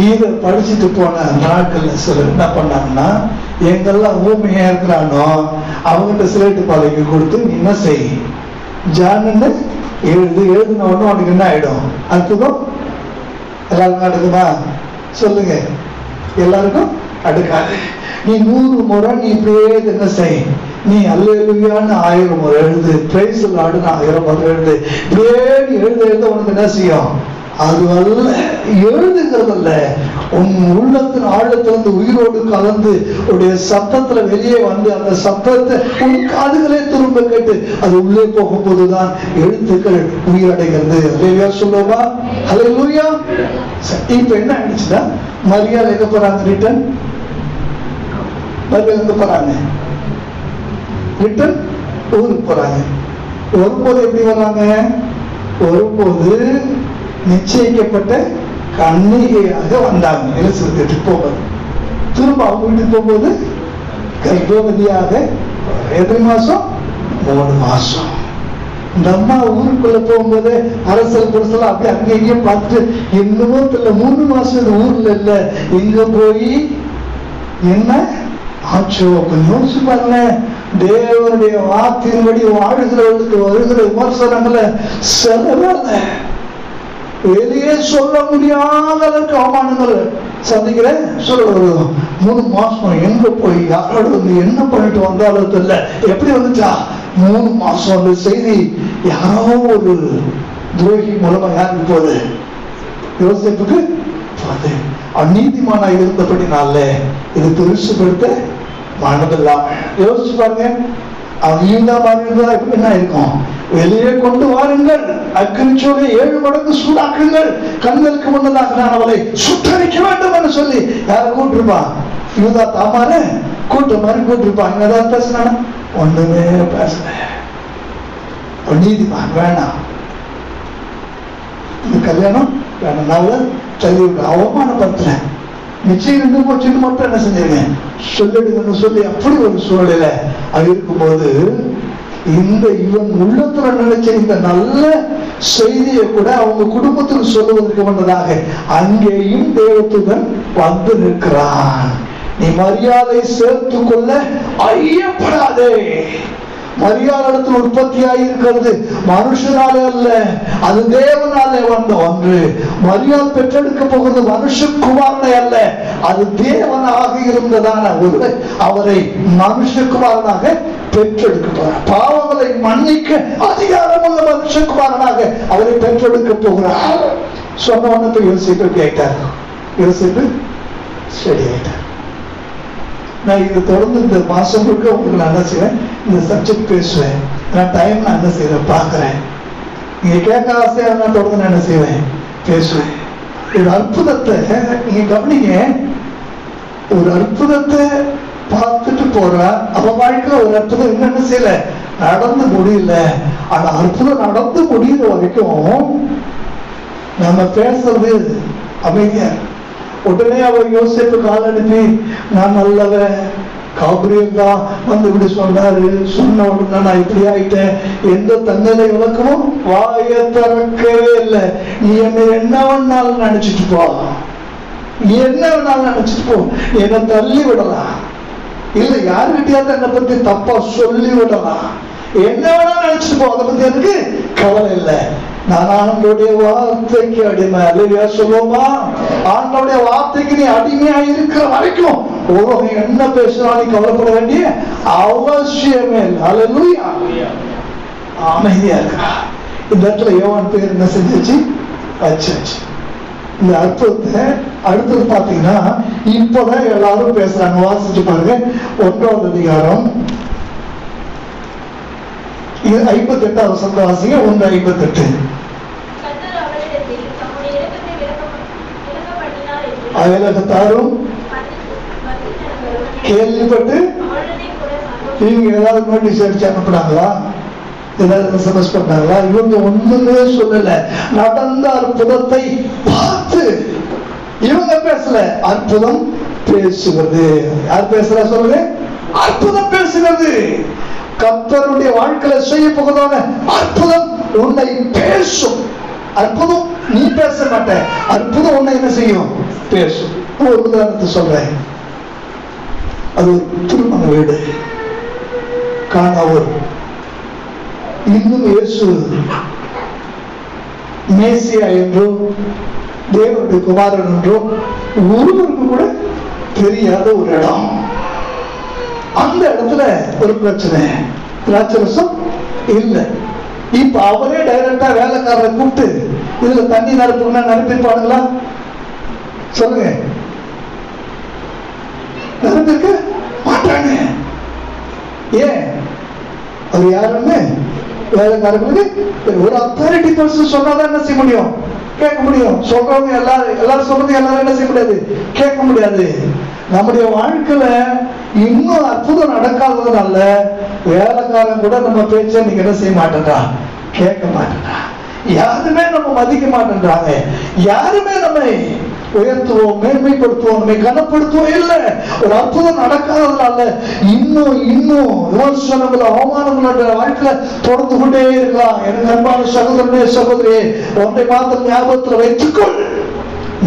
இதை படிச்சுட்டு போன நாட்கள்ல சிலர் என்ன பண்ணாங்கன்னா, எங்கெல்லாம் ஊமையா இருக்கிறானோ அவங்ககிட்ட சிலேட்டு பலகை கொடுத்து நீ என்ன செய், ஜான்னு எழுதின உடனே உனக்கு என்ன ஆயிடும்? அற்புதம் எல்லாரும் நடக்குமா? சொல்லுங்க. எல்லாருக்கும் அடுக்காது. நீ 100 முறை நீ இப்படியே என்ன செய், நீ அல்லேலூயான்னு 1000 முறை எழுது, பிரைஸ் தி லார்ட்னு 1000 முறை எழுது. இப்படியே நீ எழுத உனக்கு என்ன செய்யும்? அது அல்ல, எழுதுகிறதல்ல, உன் உள்ளத்தின் ஆழத்திலிருந்து உயிரோடு கலந்து உடைய சத்தத்துல வெளியே வந்து அந்த சத்தத்தை உன் காதுகளே திரும்ப கேட்டு அது உள்ளே போகும்போதுதான் எழுத்துக்கள் உயிரடைகிறது. அல்லேலூயா சொல்லுவா, அல்லேலூயா. இப்ப என்ன ஆயிடுச்சுன்னா, மரியாதை எங்க போறாங்க? ரிட்டன் மரியாதை எங்க போறாங்க? ரிட்டன் ஊருக்கு போறாங்க. வரும்போது எப்படி வர்றாங்க? வரும்போது நிச்சயிக்கப்பட்ட கன்னிகையாக வந்தாங்க. எலிசபெத் போகும்போது திரும்ப அவங்க வீட்டுக்கு போகும்போது கர்ப்பவதியாக எத்தனை மாசம்? 3 மாசம். இந்த அம்மா ஊருக்குள்ள போகும்போது அரசல் புரசல் அப்படியே அங்கே இங்கேயும் பார்த்துட்டு என்னமோ தெரியல, 3 மாசம் ஊர்ல இல்ல, எங்க போய் என்ன ஆச்சோ? கொஞ்சம் யோசிச்சு பாருங்க. தேவனுடைய வார்த்தையின்படி வாழ்கிறவர்களுக்கு வருகிற விமர்சனங்களை செலவல்ல, வெளியே சொல்ல முடியாத அளவுக்கு அவமானங்கள் சந்திக்கிறேன். சொல்ல 3 மாசம் எங்க போய் யாரோட வந்து என்ன பண்ணிட்டு வந்தாலும் தெரியல. எப்படி வந்துச்சா? 3 மாசம் அந்த செய்தி யாரோ ஒரு துரோகி மூலமா யாருக்கு போகுது? யோசிப்புக்கு போகுது. அநீதிமானா இருந்தபடினால இது பெருசுபடுத்த மனதில்லாம யோசிச்சு பாருங்க. அவங்க மாதிரி என்ன இருக்கும்? வெளியே கொண்டு வாருங்கள், அக்கினிச்சோலை 7 மடங்கு சூடாக்குங்கள், கண்களுக்கு முன்னதாக நான் அவளை சுட்டரிக்க வேண்டும் என்று சொல்லி யார கூட்டிருப்பான்? யூதா தாமார கூட்ட மாதிரி கூட்டிருப்பான். ஏதாவது பேசினானா? ஒண்ணுமே பேசல. நீதிமான் வேணாம், இந்த கல்யாணம் வேணாம், நான் தள்ளி அவமானப்படுத்துறேன், நிச்சயம் இருந்து போச்சுன்னு மட்டும் என்ன செஞ்சிருக்கேன் சொல்லிடுங்கன்னு சொல்லி அப்படி ஒரு சூழ்நிலை அது இருக்கும்போது இந்த இவன் உள்ளத்துல நினைச்ச இந்த நல்ல செய்தியை கூட அவங்க குடும்பத்தில் சொல்லுவதற்கு முன்னதாக அங்கேயும் தேவதூதன் வந்து நிற்கிறான். நீ மரியாதை சேர்த்து கொள்ள ஐயப்படாதே. மரியாதையில் உற்பத்தியாகி இருக்கிறது மனுஷனாலே அல்ல, அது தேவனாலே வந்த ஒன்று. மரியாதை பெற்றெடுக்க போகிறது மனுஷகுமாரனை அல்ல, அது தேவனாக இருந்ததான ஒரு அவரை மனுஷகுமாரனாக பெற்றெடுக்க போகிறார். பாவங்களை மன்னிக்க அதிகாரமுள்ள மனுஷகுமாரனாக அவரை பெற்றெடுக்க போகிறார். சொன்ன ஒன்னத்தை யோசிப்பு கேட்டார். யோசிப்பு சரி ஆயிட்டார். நான் இது தொடர்ந்து இந்த மாசம் முழுக்க உங்களுக்கு நான் என்ன செய்வேன், இந்த சப்ஜெக்ட் பேசுவேன். நான் டைம் நான் என்ன செய்வேன் பார்க்கிறேன். நீங்க கேட்க ஆசையா நான் தொடர்ந்து நான் என்ன செய்வேன் பேசுவேன். ஒரு அற்புதத்தை நீங்க கவனிங்க. ஒரு அற்புதத்தை பார்த்துட்டு போறா, அவ வாழ்க்கையில ஒரு அற்புதம் என்னன்னு செய்யல, நடந்து முடியல. ஆனா அற்புதம் நடந்து முடிகிற வரைக்கும் நம்ம பேசுறது அமைதியா. உடனே அவர் யோசிப்பு கால் அனுப்பி நான் நல்லவன், காபிரியல் தான் வந்து இப்படி சொன்னாரு, சொன்ன உடனே நான் இப்படி ஆயிட்டேன், எந்த தன்னலை விளக்கமும் வாய திறக்கவே இல்லை. நீ என்ன வேணாலும் நினைச்சிட்டு போ, என்ன வேணாலும் நினைச்சிட்டு போ, என்னை தள்ளி விடலாம், இல்ல யாருக்கிட்டையாவது என்னை பத்தி தப்பா சொல்லி விடலாம், என்ன வேணாலும் நினைச்சிட்டு போ, அதை பத்தி எனக்கு கவலை இல்லை. நான் ஆண்டோடைய வார்த்தைக்கு அடிமை. அல்லேலூயா சொல்லுவோமா? ஆண்டோடைய வார்த்தைக்கு நீ அடிமையா இருக்கிற வரைக்கும் உலகம் என்ன பேசுறாலும் நீ கவலைப்பட வேண்டிய அவசியமே இல்லை. அல்லேலூயா. அமைதியா இருக்கா. இந்த இடத்துல யோவான் பேர் என்ன செஞ்சிச்சு வச்சாச்சு. இந்த அற்புதத்தை அடுத்தது பாத்தீங்கன்னா இப்பதான் எல்லாரும் பேசுறாங்க. வாசிச்சு பாருங்க 1ஆவது அதிகாரம் 58வது வசனத்தை வாசிங்க. 1:58. அயலகத்தாரும் கேள்விப்பட்டு இவங்க ஏதாவது நோட்டீஸ் அடிச்சு அனுப்புனாங்களா, ஏதாவது எஸ்எம்எஸ் பண்ணாங்களா? இவங்க ஒண்ணுமே சொல்லல. நடந்த அற்புதத்தை பார்த்து இவங்க பேசல, அற்புதம் பேசுவது. யார் பேசுறா சொல்லுங்க? அற்புதம் பேசுகிறது. கர்த்தருடைய வாழ்க்கையில செய்ய போகிறதான அற்புதம் உன்னை பேசும். அற்புதம் நீ பேச மாட்ட, அற்புதம் உன்னை என்ன செய்யும்? பேசும். ஒரு உதாரணத்தை சொல்றேன். அது ஒரு திருமண வீடு. காணவர் இன்னும் இயேசு மேசியா என்றோ தேவனுடைய குமாரன் என்றோ ஒருவருக்கு கூட தெரியாத ஒரு இடம். அந்த இடத்துல ஒரு பிரச்சனை, திராட்சரசம் இல்லை. இப்ப அவரே டைரக்டா வேலைக்காரரை கூப்பிட்டு இதுல தண்ணி நிரப்புனா நிரப்பிருப்பானுங்களா? சொல்லுங்க. நிரப்பிருக்க மாட்டாங்க. ஏன்? அவர் யாருன்னு வேலைக்காரங்களுக்கு ஒரு அத்தாரிட்டி பர்சன் சொன்னாதான் என்ன செய்ய முடியும்? கேட்க முடியும். சொல்றவங்க எல்லாரும் சொல்றது எல்லாரும் என்ன செய்ய முடியாது? கேட்க முடியாது. நம்முடைய வாழ்க்கையில இன்னும் அற்புதம் நடக்காததுனால வேலைக்காரன் கூட நம்ம பேச்ச நீங்க என்ன செய்ய மாட்டேன்றா, கேட்க மாட்டேன்றா. யாருமே நம்ம மதிக்க மாட்டேன்றாங்க. யாருமே நம்மை உயர்த்துவோம், மேன்மைப்படுத்துவோம், நம்மை கனப்படுத்துவோம் இல்லை. ஒரு அற்புதம் நடக்காததுனால இன்னும் விமர்சனங்கள், அவமானங்கள் வாழ்க்கையில தொடர்ந்து கொண்டே இருக்கலாம். எனக்கு அன்பான சகோதரனே, சகோதரியே, ஒன்றை மாத்திரம் ஞாபகத்தில் வைத்துக்கொள்.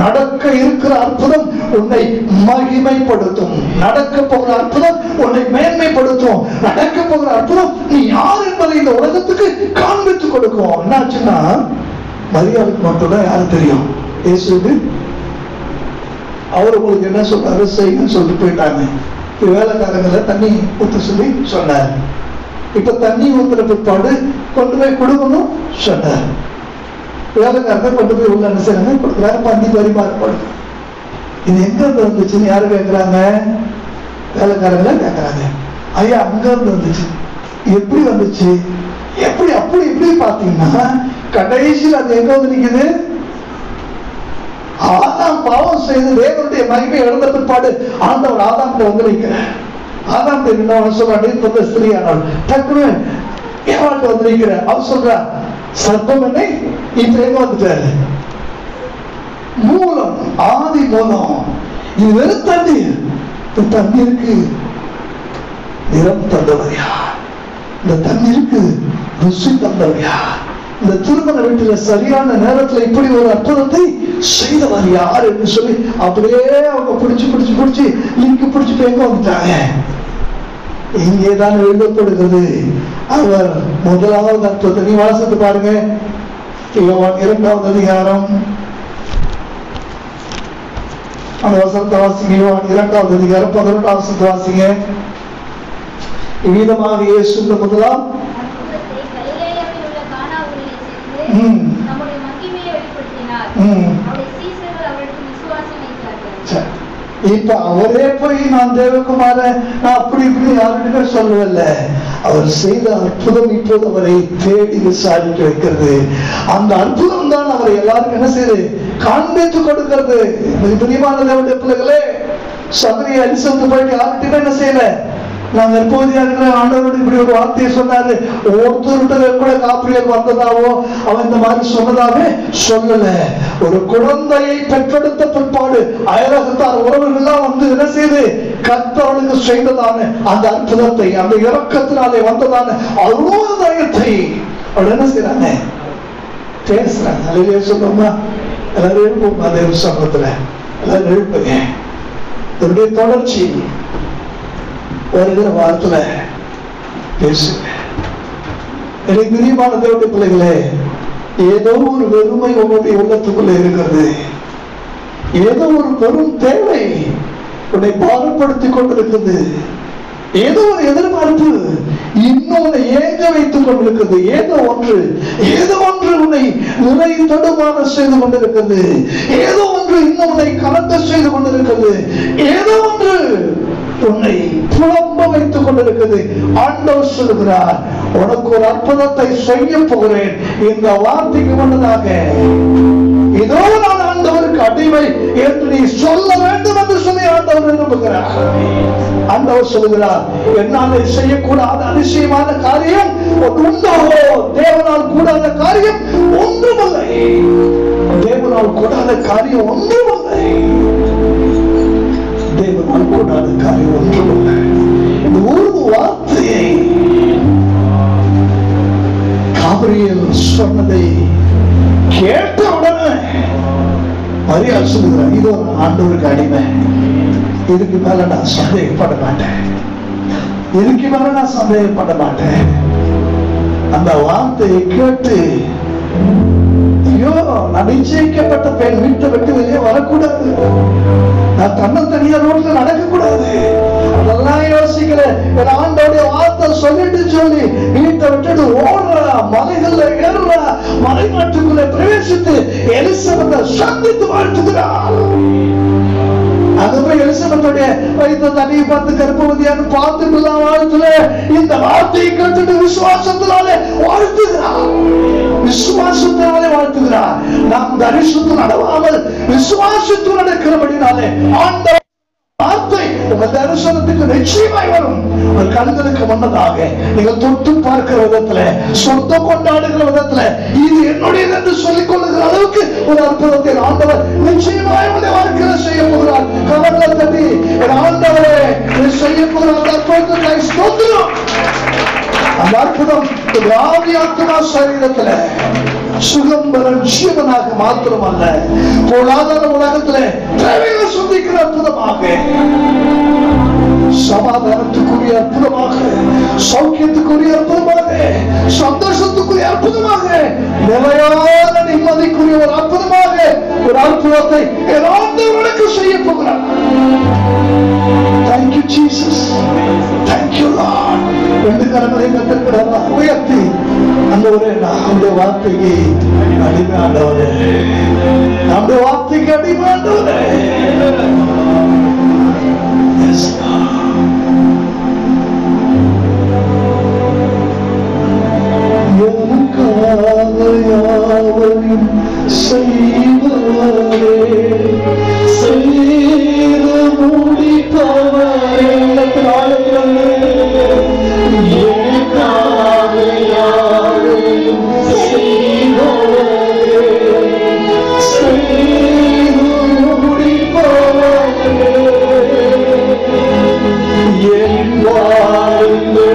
நடக்க இருக்கிற அற்புதம் உன்னை மகிமைப்படுத்தும். நடக்க போகிற அற்புதம் உன்னை மேன்மைப்படுத்தும். நடக்க போகிற அற்புதம் நீ யார் என்பதை இந்த உலகத்துக்கு காண்பித்துக் கொடுக்கும். என்னாச்சுன்னா, மரியாதைக்கு மட்டும்தான் யாரு தெரியும்? இயேசுக்கு. அவர் உங்களுக்கு என்ன சொன்னாரு? செய்யுன்னு சொல்லிட்டு போயிட்டாங்க. வேலைக்காரங்களை தண்ணி ஊத்த சொல்லி சொன்னார். இப்ப தண்ணி ஊத்துற பிற்பாடு கொண்டு போய் கொடுக்கணும் சொன்னார். வேலைக்காரங்க கொண்டு போய் உள்ள என்ன செய்யறாங்க? கொடுக்குறாங்க. பந்தி பரிமாறப்படுது. இது எங்க இருந்து வந்துச்சுன்னு யாரு கேட்கிறாங்க? வேலைக்காரங்கள கேட்கறாங்க. ஐயா, அங்க இருந்து வந்துச்சு. எப்படி வந்துச்சு? எப்படி? அப்படி இப்படி பாத்தீங்கன்னா கடைசியில் அது எங்க வந்து நிக்குது? ஆதாம் பாவம் செய்து தேவனுடைய மகிமை இழந்த பிற்பாடு ஆண்டவர் ஆதாம் வந்து நிற்கிறார். ஆதாம் என்ன சொல்றாரு? ஸ்திரீ ஆனால் டக்குனு ஏவாள்கிட்ட வந்து நிற்கிறார். அவர் சொல்றா, சர்ப்பம் என்னை இப்ப எங்க வந்துட்டாரு? மூலம், ஆதி மூலம். இது வெறும் தண்ணீர். தண்ணீருக்கு நிறம் தந்தவர் யார்? இந்த தண்ணீருக்கு ருசி தந்தவர் யார்? இந்த திருமண வீட்டுல சரியான நேரத்துல இப்படி ஒரு அற்புதத்தை செய்தவர் யார் என்று சொல்லி அப்படியே அவங்க பிடிச்சு லிங்க் பிடிச்சிட்டு எங்க வந்துட்டாங்க? இங்கேதான் எழுதப்படுகிறது. அவர் முதலாவது அற்புதத்தை நீ வாசித்து பாருங்க. யோவான் 2வது அதிகாரம் அந்த வசனத்தை வாசிங்க. யோவான் 2வது அதிகாரம் 11வது வசனத்தை வாசிங்க. இவ்விதமாக இயேசு முதலாம் இப்ப அவரே போய் நான் தேவகுமார நான் அப்படி இப்படி யாருமே சொல்லவில்லை. அவர் செய்த அற்புதம் இப்போது அவரை தேடி விசாரிக்க வைக்கிறது. அந்த அற்புதம் தான் அவரை எல்லாருக்கும் என்ன செய்யுது? காண்பித்து கொடுக்கிறது. பிரியமான தேவனுடைய பிள்ளைகளே, சபரியை அரிசத்து போயிட்டு யார்கிட்டயுமே என்ன செய்யல. நாங்க எப்போதையா இருக்கிற ஆண்டவரோடு இப்படி ஒரு வார்த்தையை சொன்னாரு. ஒருத்தருடைய கூட காப்பிரியல் வந்ததாவோ அவன் இந்த மாதிரி சொன்னதாவே சொல்லல. ஒரு குழந்தையை பெற்றெடுத்த பிற்பாடு அயலகத்தார் உறவுகள்லாம் வந்து என்ன செய்து கர்த்தருக்கு செய்ததான அந்த அற்புதத்தை, அந்த இரக்கத்தினாலே வந்ததான அருள்தயத்தை அவர் என்ன செய்யறாங்க? பேசுறாங்க. அலையிலே சொல்லுமா? எல்லாரும் எழுப்பும். அதே சமூகத்துல எல்லாரும் எழுப்புங்க. இதனுடைய தொடர்ச்சி வருகிற வாரத்துல பேசுங்க. எனக்கு பிரியமான தேவனுடைய பிள்ளைகளே, ஏதோ ஒரு வெறுமை உங்களுடைய உள்ளத்துக்குள்ள இருக்கிறது. ஏதோ ஒரு பெரும் தேவை உன்னை பாரப்படுத்திக் கொண்டிருக்கிறது. ஏதோ ஒரு எதிர்பார்ப்பு இன்னும் உன்னை ஏங்க வைத்துக் கொண்டிருக்கிறது. ஏதோ ஒன்று உன்னை நிறை தடுமாற செய்து கொண்டிருக்கிறது. ஏதோ ஒன்று இன்னும் உன்னை கலக்க செய்து கொண்டிருக்கிறது. ஏதோ ஒன்று உன்னை புலம்ப வைத்துக் கொண்டிருக்கிறது. ஆண்டவர் சொல்லுகிறார், உனக்கு ஒரு அற்புதத்தை செய்ய போகிறேன். இந்த வார்த்தைக்கு முன்னதாக இதோ நான் ஆண்டவருக்கு அடிமை என்று நீ சொல்ல வேண்டும் என்று சொல்லி ஆண்டவர் விரும்புகிறார். ஆண்டவர் சொல்லுகிறார், என்னாலே செய்யக்கூடாத அதிசயமான காரியம் உண்டோ? தேவனால் கூடாத காரியம் ஒன்றுமில்லை. தேவனால் கூடாத காரியம் ஒன்றுமில்லை. தேவனால் கூடாத காரியம் ஒன்றுமில்லை. இந்த ஒரு வார்த்தையை காபிரியல் சொன்னதை கேட்ட உடனே மரியாதை சொல்லுகிறார், இது ஒரு ஆண்டவருக்கு அடிமை. இதுக்கு மேல நான் சந்தேகப்பட மாட்டேன். அந்த வார்த்தையை கேட்டு ஐயோ, நான் நிச்சயிக்கப்பட்ட பெண் வீட்டை விட்டு வெளியே வரக்கூடாது, நான் தன்னந்தனியா ரோட்ல நடக்க கூடாது, அதெல்லாம் யோசிக்கல. ஆண்டோடைய வார்த்தை சொல்லிட்டு சொல்லி வீட்டை விட்டுட்டு ஓடுறா, மலைகள்ல ஏறுறா, மலைநாட்டுக்குள்ள பிரவேசித்து எலிசபெத்தை சந்தித்து வாழ்த்துகிறார். அதுவும் எலிசபெத்துடைய வயிற்று தண்ணியை பார்த்து கர்ப்பவதியான்னு பார்த்துட்டு வாழ்த்துல இந்த வார்த்தையை கேட்டுட்டு விசுவாசத்தினாலே வாழ்த்துகிறார். விசுவாசத்தினாலே வாழ்த்துகிறார். நாம் தரிசனத்தில் நடவாமல் விசுவாசத்தில் நடக்கிறபடினாலே ஆண்டவர் வார்த்தை உங்க தரிசனத்துக்கு நிச்சயமாய் வரும். கண்களுக்கு முன்னதாக நீங்கள் தொட்டு பார்க்கிற விதத்துல, சொந்தம் கொண்டாடுகிற விதத்துல, இது என்னுடையது என்று சொல்லிக் கொள்ளுகிற அளவுக்கு ஒரு அற்புதத்தை ஆண்டவர் நிச்சயமாய் உங்களுடைய வாழ்க்கையில செய்ய போகிறார். கவலை தட்டி ஆண்டவரே செய்ய போகிற அந்த அற்புதத்தை ஸ்தோத்திரம். அந்த அற்புதம் ஆவியாத்மா சரீரத்துல சுகம் பெற ஜீவனாக மாத்திரமல்ல, பொருளாதார உலகத்துல தேவையை சந்திக்கிற அற்புதமாக, சமாதானத்துக்குரிய அற்புதமாக, சௌக்கியத்துக்குரிய அற்புதமாக, சந்தோஷத்துக்குரிய அற்புதமாக, நிலையான நிம்மதிக்குரிய ஒரு அற்புதமாக ஒரு அற்புதத்தை ஆண்டவருக்கு செய்ய போகிறார். Thank you Jesus. Thank you Lord. ரெண்டு கரங்களை கட்டக்கூடாது உயர்த்தி ஆண்டவரே, நம்முடைய வார்த்தைக்கு அடிமை ஆண்டவரே, நம்முடைய வார்த்தைக்கு அடிமை ஆண்டவரே. Yes Lord. எனக்காக யாவரையும் செய்வரே, செய்து முடிப்பவரே, எனக்காக யாவரையும் செய்வரே, செய்து முடிப்பவரே, என் வாழ்வே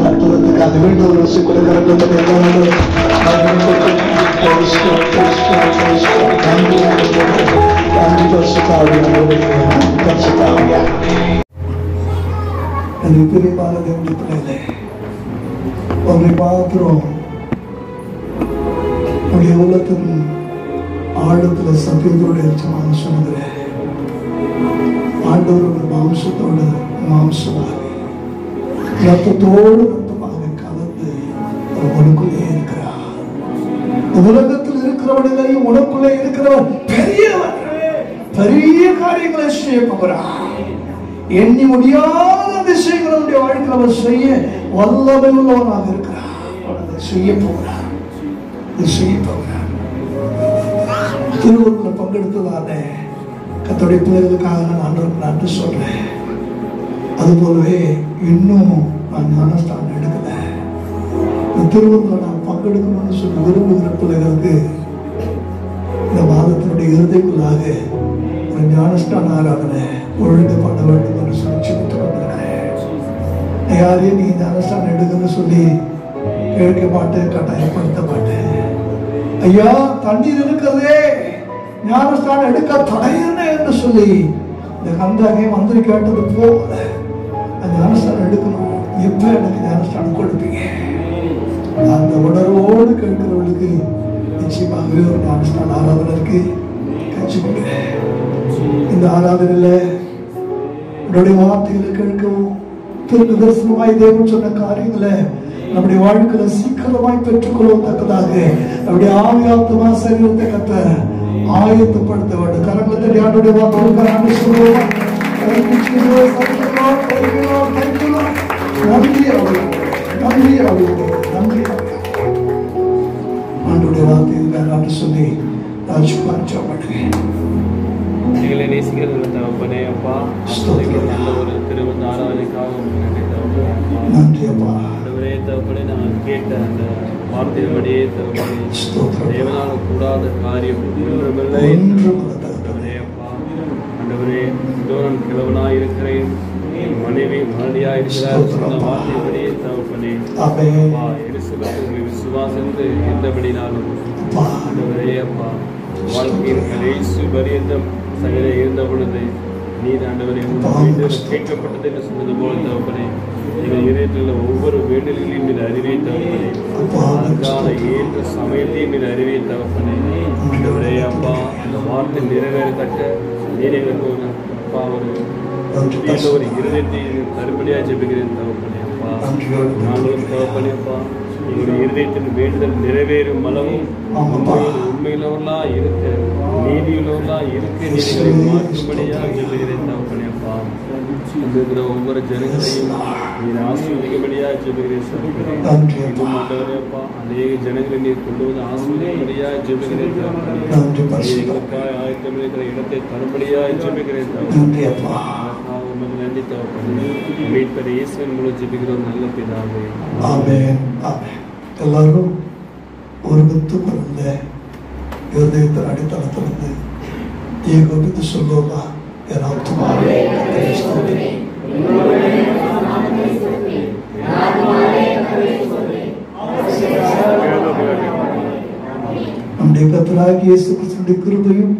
அற்புதத்துக்காக மீண்டும் ஒரு விஷயம் ஒன்றை பார்க்கிறோம். உள்ளத்தின் ஆழத்துல சத்தியத்தோடு இருச்சமான சொன்னதுல ஆண்டவரோட மாம்சத்தோடு மாம்சமாக ரத்தத்தோடு ரத்தமாக கலந்து உனக்குள்ளே இருக்கிறார். உலகத்தில் இருக்கிறவர்களையும் உனக்குள்ளே இருக்கிறவர் பெரியவர், பெரிய காரியங்களை செய்ய போகிறார். எண்ணி முடியாத விஷயங்களுடைய வாழ்க்கையில் அவர் செய்ய வல்லமை உள்ளவராக இருக்கிறார். செய்ய போகிறார், செய்ய போகிறார். திருவுருள பங்கெடுத்ததான கர்த்தருடைய பிள்ளைகளுக்காக நான் ஆண்டவருக்கு நன்றி சொல்றேன். அதுபோலவே இன்னும் நான் ஞானஸ்தானம் எடுக்கல. திருவுருள நான் பங்கெடுக்கணும்னு சொல்லி விரும்புகிற பிள்ளைகளுக்கு இந்த மாதத்தினுடைய இறுதிக்குள்ளாக ஒரு ஞானஸ்தான ஆராதனை ஒழுங்கு பண்ண வேண்டும் என்று சொல்லி சொல்லிட்டு வந்திருக்கிறேன். யாரையும் நீ ஞானஸ்தானம் எடுக்குன்னு சொல்லி கேட்க மாட்டேன், கட்டாயப்படுத்த மாட்டேன். ஐயா தண்ணீர் இருக்கிறதே, ஞானஸ்தானம் எடுக்க தடையுன்னு என்று சொல்லி இந்த கந்தாகே மந்திரி கேட்டது போல ஞானஸ்தானம் எடுக்கணும். எப்ப எனக்கு ஞானஸ்தானம் கொடுப்பீங்க? அந்த உணர்வோடு கேட்கிறவர்களுக்கு நிச்சயமாகவே ஒரு ஞானஸ்தான ஆராதனைக்கு கட்சி கொடுக்கிறேன். இந்த ஆராதனையில உன்னுடைய வார்த்தைகளை கேட்கவும் திரு தரிசனமாய் தேவன் சொன்ன காரியங்களை நம்முடைய வாழ்க்கையில சீக்கிரமாய் பெற்றுக்கொள்ளத்தக்கதாக நம்முடைய ஆவியாத்மா சரீரத்தை கத்த ஆயத்தப்படுத்த வேண்டும். கரங்களை தட்டி ஆண்டுடைய வார்த்தைகளுக்கு சொல்லுவோம். நன்றி நன்றி நன்றி ஆண்டுடைய வார்த்தைகளுக்கு சொல்லி ராஜ்குமார் சொல்லுவேன். எங்களை நேசிக்கிறது தகப்பனே அப்பா, நல்ல ஒரு திருவிழா ஆராதனைக்காக நன்றி அப்பா. ஆண்டவரே தகப்பனே, நாங்கள் கேட்ட அந்த வார்த்தையின்படியே தகப்பனே, தேவனால் கூடாத காரியம் ஒன்றுமில்லை தகப்பனே அப்பா. ஆண்டவரே, இதோ நான் கிழவனாய் இருக்கிறேன், என் மனைவி மனைவியாய் இருக்கிறார் சொன்ன வார்த்தையின்படியே தகப்பனே அப்பா, எரிசுபத்தை விசுவாசித்து எந்தபடினாலும் ஆண்டவரே அப்பா, வாழ்க்கையின் கடைசி பரியந்தம் சகல இருந்த பொழுது நீர் ஆண்டவரை கேட்கப்பட்டது என்று சொன்னது போல தகப்பனே, எங்கள் இதயத்தில் ஒவ்வொரு வேண்டல்களையும் மீது அறிவே தகப்பனே, அதற்கான ஏற்ற சமயத்தையும் மீது அறிவே தகப்பனே. ஆண்டவரே அப்பா, அந்த வார்த்தை நிறைவேறத்தக்க நீர் எங்களுக்கு ஒரு அப்பா ஒரு இருதயத்தை தரும்படியாக ஜெபிக்கிறேன் தகப்பனே அப்பா. நாங்களும் தகப்பனே அப்பா, எங்களுடைய இருதயத்தின் வேண்டுதல் நிறைவேறும் அளவும் உண்மையுள்ளவர்களா இருக்க, நீதியுள்ளவர்களா இருக்க நீதிகளை மாற்றும்படியாக ஜெபிக்கிறேன் தகப்பனே அப்பா. இருக்கிற ஒவ்வொரு ஜனங்களையும் நீர் ஆசீர்வதிக்கும்படியாக ஜெபிக்கிறேன் இன்னும் ஆண்டவரே அப்பா, அநேக ஜனங்களை நீர் கொண்டு வந்து ஆசீர்வதிக்கும்படியாக ஜெபிக்கிறேன் தகப்பனே. எங்களுக்காக ஆயத்தம் இருக்கிற இடத்தை தரும்படியாக ஜெபிக்கிறேன் தகப்பனே. நன்றி தகப்பனே. மீட்பர் இயேசுவின் மூலம் ஜெபிக்கிறோம் நல்ல பிதாவே. ஆமென் ஆமென். எல்லாரும் ஒரு குரல்ல இருதயத்தின் அடித்தளத்திலிருந்து ஏகோபித்து சொல்லுவோமா? நம்முடைய கர்த்தராகிய இயேசு கிறிஸ்துவின் கிருபையும்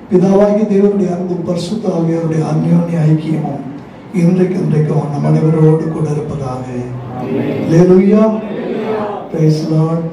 பிதாவாகிய தேவனுடைய அன்பும் பரிசுத்த ஆவியாருடைய அந்யோன்ய ஐக்கியமும் இன்றைக்கும் நம் அனைவரோடு கூட இருப்பதாக. Hallelujah. Praise the Lord.